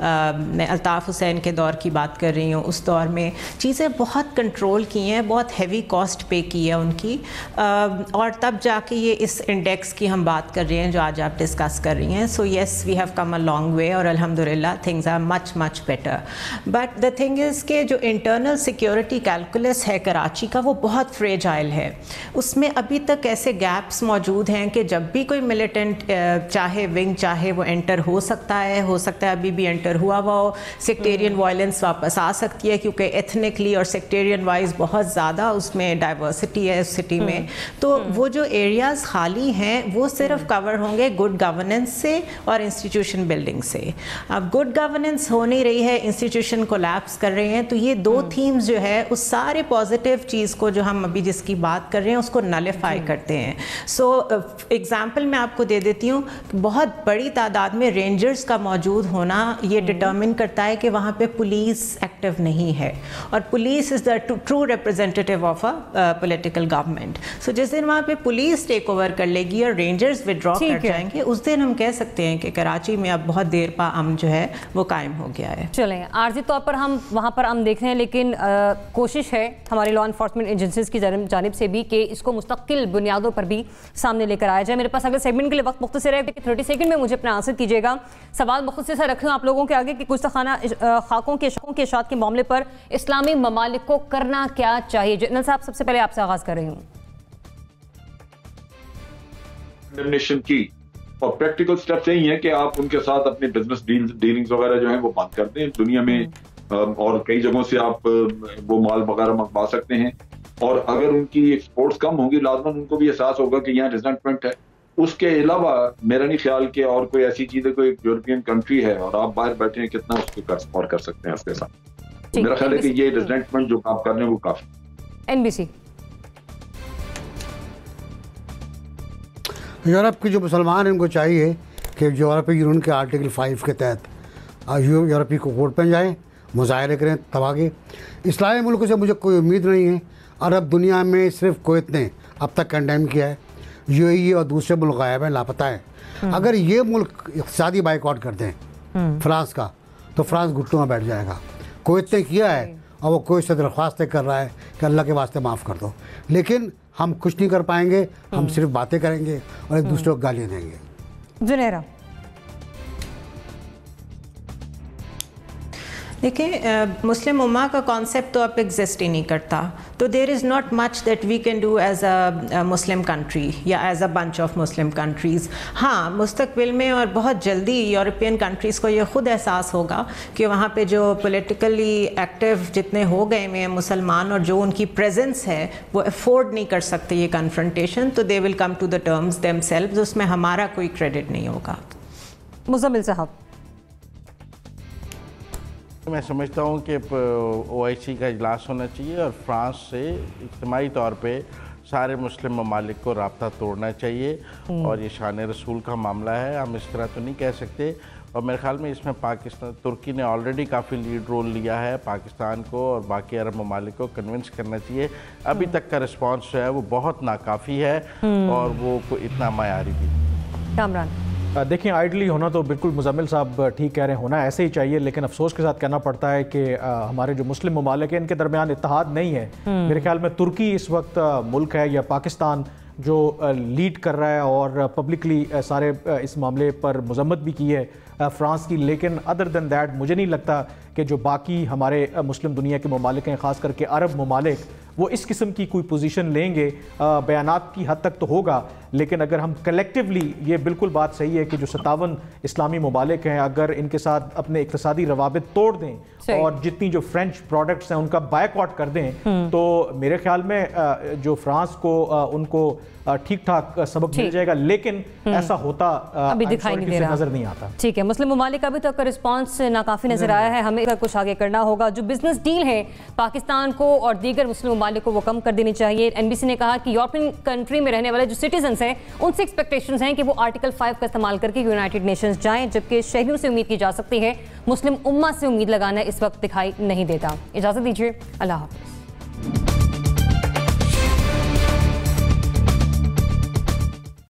मैं अल्ताफ़ हुसैन के दौर की बात कर रही हूँ, उस दौर में चीज़ें बहुत कंट्रोल की हैं, बहुत हैवी कॉस्ट पे की है उनकी, और तब जाके ये इस इंडेक्स की हम बात कर रहे हैं जो आज आप डिस्कस कर रही हैं। So yes, we have come a long way और अल्हम्दुलिल्लाह things are much much better. But the thing is के जो इंटरनल सिक्योरिटी कैलकुलस है कराची का वो बहुत फ्रेजाइल है। उसमें अभी तक ऐसे गैप्स मौजूद हैं कि जब भी कोई मिलिटेंट चाहे विंग चाहे वो एंटर हो सकता है अभी भी एंटर हुआ हो, सेक्टेरियन वायलेंस वापस आ सकती है, क्योंकि एथनिकली और सेक्टेरियन वाइज बहुत ज़्यादा उसमें डाइवर्सिटी है उस सिटी में। तो वो जो एरियाज़ खाली हैं वो सिर्फ कवर होंगे गुड गवर्नेंस से और इंस्टीट्यूशन बिल्डिंग से। अब गुड गवर्नेंस हो नहीं रही है, इंस्टीट्यूशन कोलैप्स कर रहे हैं, तो ये दो थीम्स जो है उस सारे पॉजिटिव चीज़ को जो हम अभी जिसकी बात कर रहे हैं उसको नलिफाई करते हैं। सो एग्जांपल मैं आपको दे देती हूँ, बहुत बड़ी तादाद में रेंजर्स का मौजूद होना ये डिटर्मिन करता है कि वहाँ पे पुलिस एक्टिव नहीं है, और police is the true representative of a political government. So जिस दिन वहाँ पे पुलिस टेक ओवर कर लेगी और रेंजर्स विड्रॉ कर जाएंगे, उस दिन हम कह सकते हैं कि कराची में अब बहुत देर पा अमन जो है वो कायम हो गया है। चलें, आर्जी तौर पर हम वहाँ पर हम देख रहे हैं, लेकिन कोशिश है हमारी लॉ इन्फोर्समेंट एजेंसीज की जानिब से भी कि इसको मुस्तकिल बुनियादों पर भी सामने लेकर आया जाए। मेरे पास अगले सेगमेंट के लिए वक्त मुख्तसर है, 30 सेकंड में मुझे अपना आंसर कीजिएगा। सवाल मुख्तसर सा रख रहा हूँ आप लोगों के आगे कि गुस्ताखाना खाकों के इशात के मामले पर इस्लामी ममालिक को करना क्या चाहिए। जनरल साहब, सबसे पहले आपसे आगाज़ कर रही हूँ। की और प्रैक्टिकल स्टेप्स यही है कि आप उनके साथ अपने बिजनेस डीलिंग्स वगैरह जो है वो बंद कर दें। दुनिया में और कई जगहों से आप वो माल वगैरह मंगवा सकते हैं, और अगर उनकी एक्सपोर्ट्स कम होंगी लाजमन उनको भी एहसास होगा कि यहाँ रिजेंटमेंट है। उसके अलावा मेरा नहीं ख्याल कि और कोई ऐसी चीज है, कोई यूरोपियन कंट्री है और आप बाहर बैठे हैं, कितना उसको और कर सकते हैं उसके साथ। मेरा ख्याल है कि ये रिजेंटमेंट जो काम कर रहे हैं वो काफी। NBC, यूरोप के जो मुसलमान हैं उनको चाहिए कि जो यूरोपीय यूनियन के आर्टिकल 5 के तहत यूरोपीय को कोर्ट में जाएँ, मुजाहरे करें तबाह के। इस्लामी मुल्कों से मुझे कोई उम्मीद नहीं है। अरब दुनिया में सिर्फ कुवैत ने अब तक कंडेम किया है, UAE और दूसरे मुल्क गायब हैं, लापता है। अगर ये मुल्क इक़्तिसादी बाइकआउट कर दें फ्रांस का, तो फ्रांस घुटनों में बैठ जाएगा। कुवैत ने किया है और वो कोई से दरख्वास्त कर रहा है कि अल्लाह के वास्ते माफ़ कर दो, लेकिन हम कुछ नहीं कर पाएंगे। हम सिर्फ बातें करेंगे और एक दूसरे को गालियाँ देंगे। जुनेरा, देखिए, मुस्लिम उम्मा का कॉन्सेप्ट तो अब एग्जिस्ट ही नहीं करता, तो there is not much that we can do as a Muslim country या as a bunch of Muslim countries. हाँ, मुस्तकबिल में और बहुत जल्दी यूरोपियन कंट्रीज़ को ये ख़ुद एहसास होगा कि वहाँ पे जो पॉलिटिकली एक्टिव जितने हो गए हैं मुसलमान और जो उनकी प्रेजेंस है वो अफोर्ड नहीं कर सकते ये कन्फ्रंटेशन, तो they will come to the terms themselves. उसमें हमारा कोई क्रेडिट नहीं होगा। मुज़म्मिल साहब, मैं समझता हूँ कि OIC का इजलास होना चाहिए और फ्रांस से इज्तिमाई तौर पे सारे मुस्लिम ममालिक को राब्ता तोड़ना चाहिए। और ये शान रसूल का मामला है, हम इस तरह तो नहीं कह सकते। और मेरे ख्याल में इसमें पाकिस्तान, तुर्की ने ऑलरेडी काफ़ी लीड रोल लिया है। पाकिस्तान को और बाकी अरब ममालिक को कन्विंस करना चाहिए। अभी तक का रिस्पॉन्स जो है वो बहुत नाकाफ़ी है और वो इतना मयारी भी। कामरान, देखिए, आइडली होना तो बिल्कुल मुजम्मिल साहब ठीक कह रहे हैं, होना ऐसे ही चाहिए, लेकिन अफसोस के साथ कहना पड़ता है कि हमारे जो मुस्लिम ममालिक हैं इनके दरमियान इत्तेहाद नहीं है। मेरे ख्याल में तुर्की इस वक्त मुल्क है या पाकिस्तान जो लीड कर रहा है और पब्लिकली सारे इस मामले पर मजम्मत भी की है फ्रांस की, लेकिन अदर दैन दैट मुझे नहीं लगता कि जो बाकी हमारे मुस्लिम दुनिया के ममालिक हैं, ख़ास करके अरब ममालिक, वो इस किस्म की कोई पोजीशन लेंगे। बयानात की हद तक तो होगा, लेकिन अगर हम कलेक्टिवली, ये बिल्कुल बात सही है कि जो 57 इस्लामी ममालिक हैं अगर इनके साथ अपने इक़्तिसादी रवाबित तोड़ दें और जितनी जो फ्रेंच प्रोडक्ट्स हैं उनका बायकॉट कर दें, तो मेरे ख्याल में जो फ्रांस को उनको ठीक ठाक सबक मिल जाएगा, लेकिन ऐसा होता अभी दिखाई नहीं दे रहा, नजर नहीं आता। ठीक है, मुस्लिम ममालिक अभी तक का रिस्पांस नाकाफी नजर आया है। हमें कुछ आगे करना होगा। जो बिजनेस डील है पाकिस्तान को और दीगर मुस्लिम ममालिक को वो कम कर देनी चाहिए। NBC ने कहा कि यूरोपियन कंट्री में रहने वाले जो सिटीजन्स हैं उनसे एक्सपेक्टेशंस हैं कि वो आर्टिकल 5 का इस्तेमाल करके यूनाइटेड नेशंस जाएं, जबकि शहरियों से उम्मीद की जा सकती है, मुस्लिम उम्मा से उम्मीद लगाना इस वक्त दिखाई नहीं देता। इजाजत दीजिए, अल्लाह हाफ़िज़।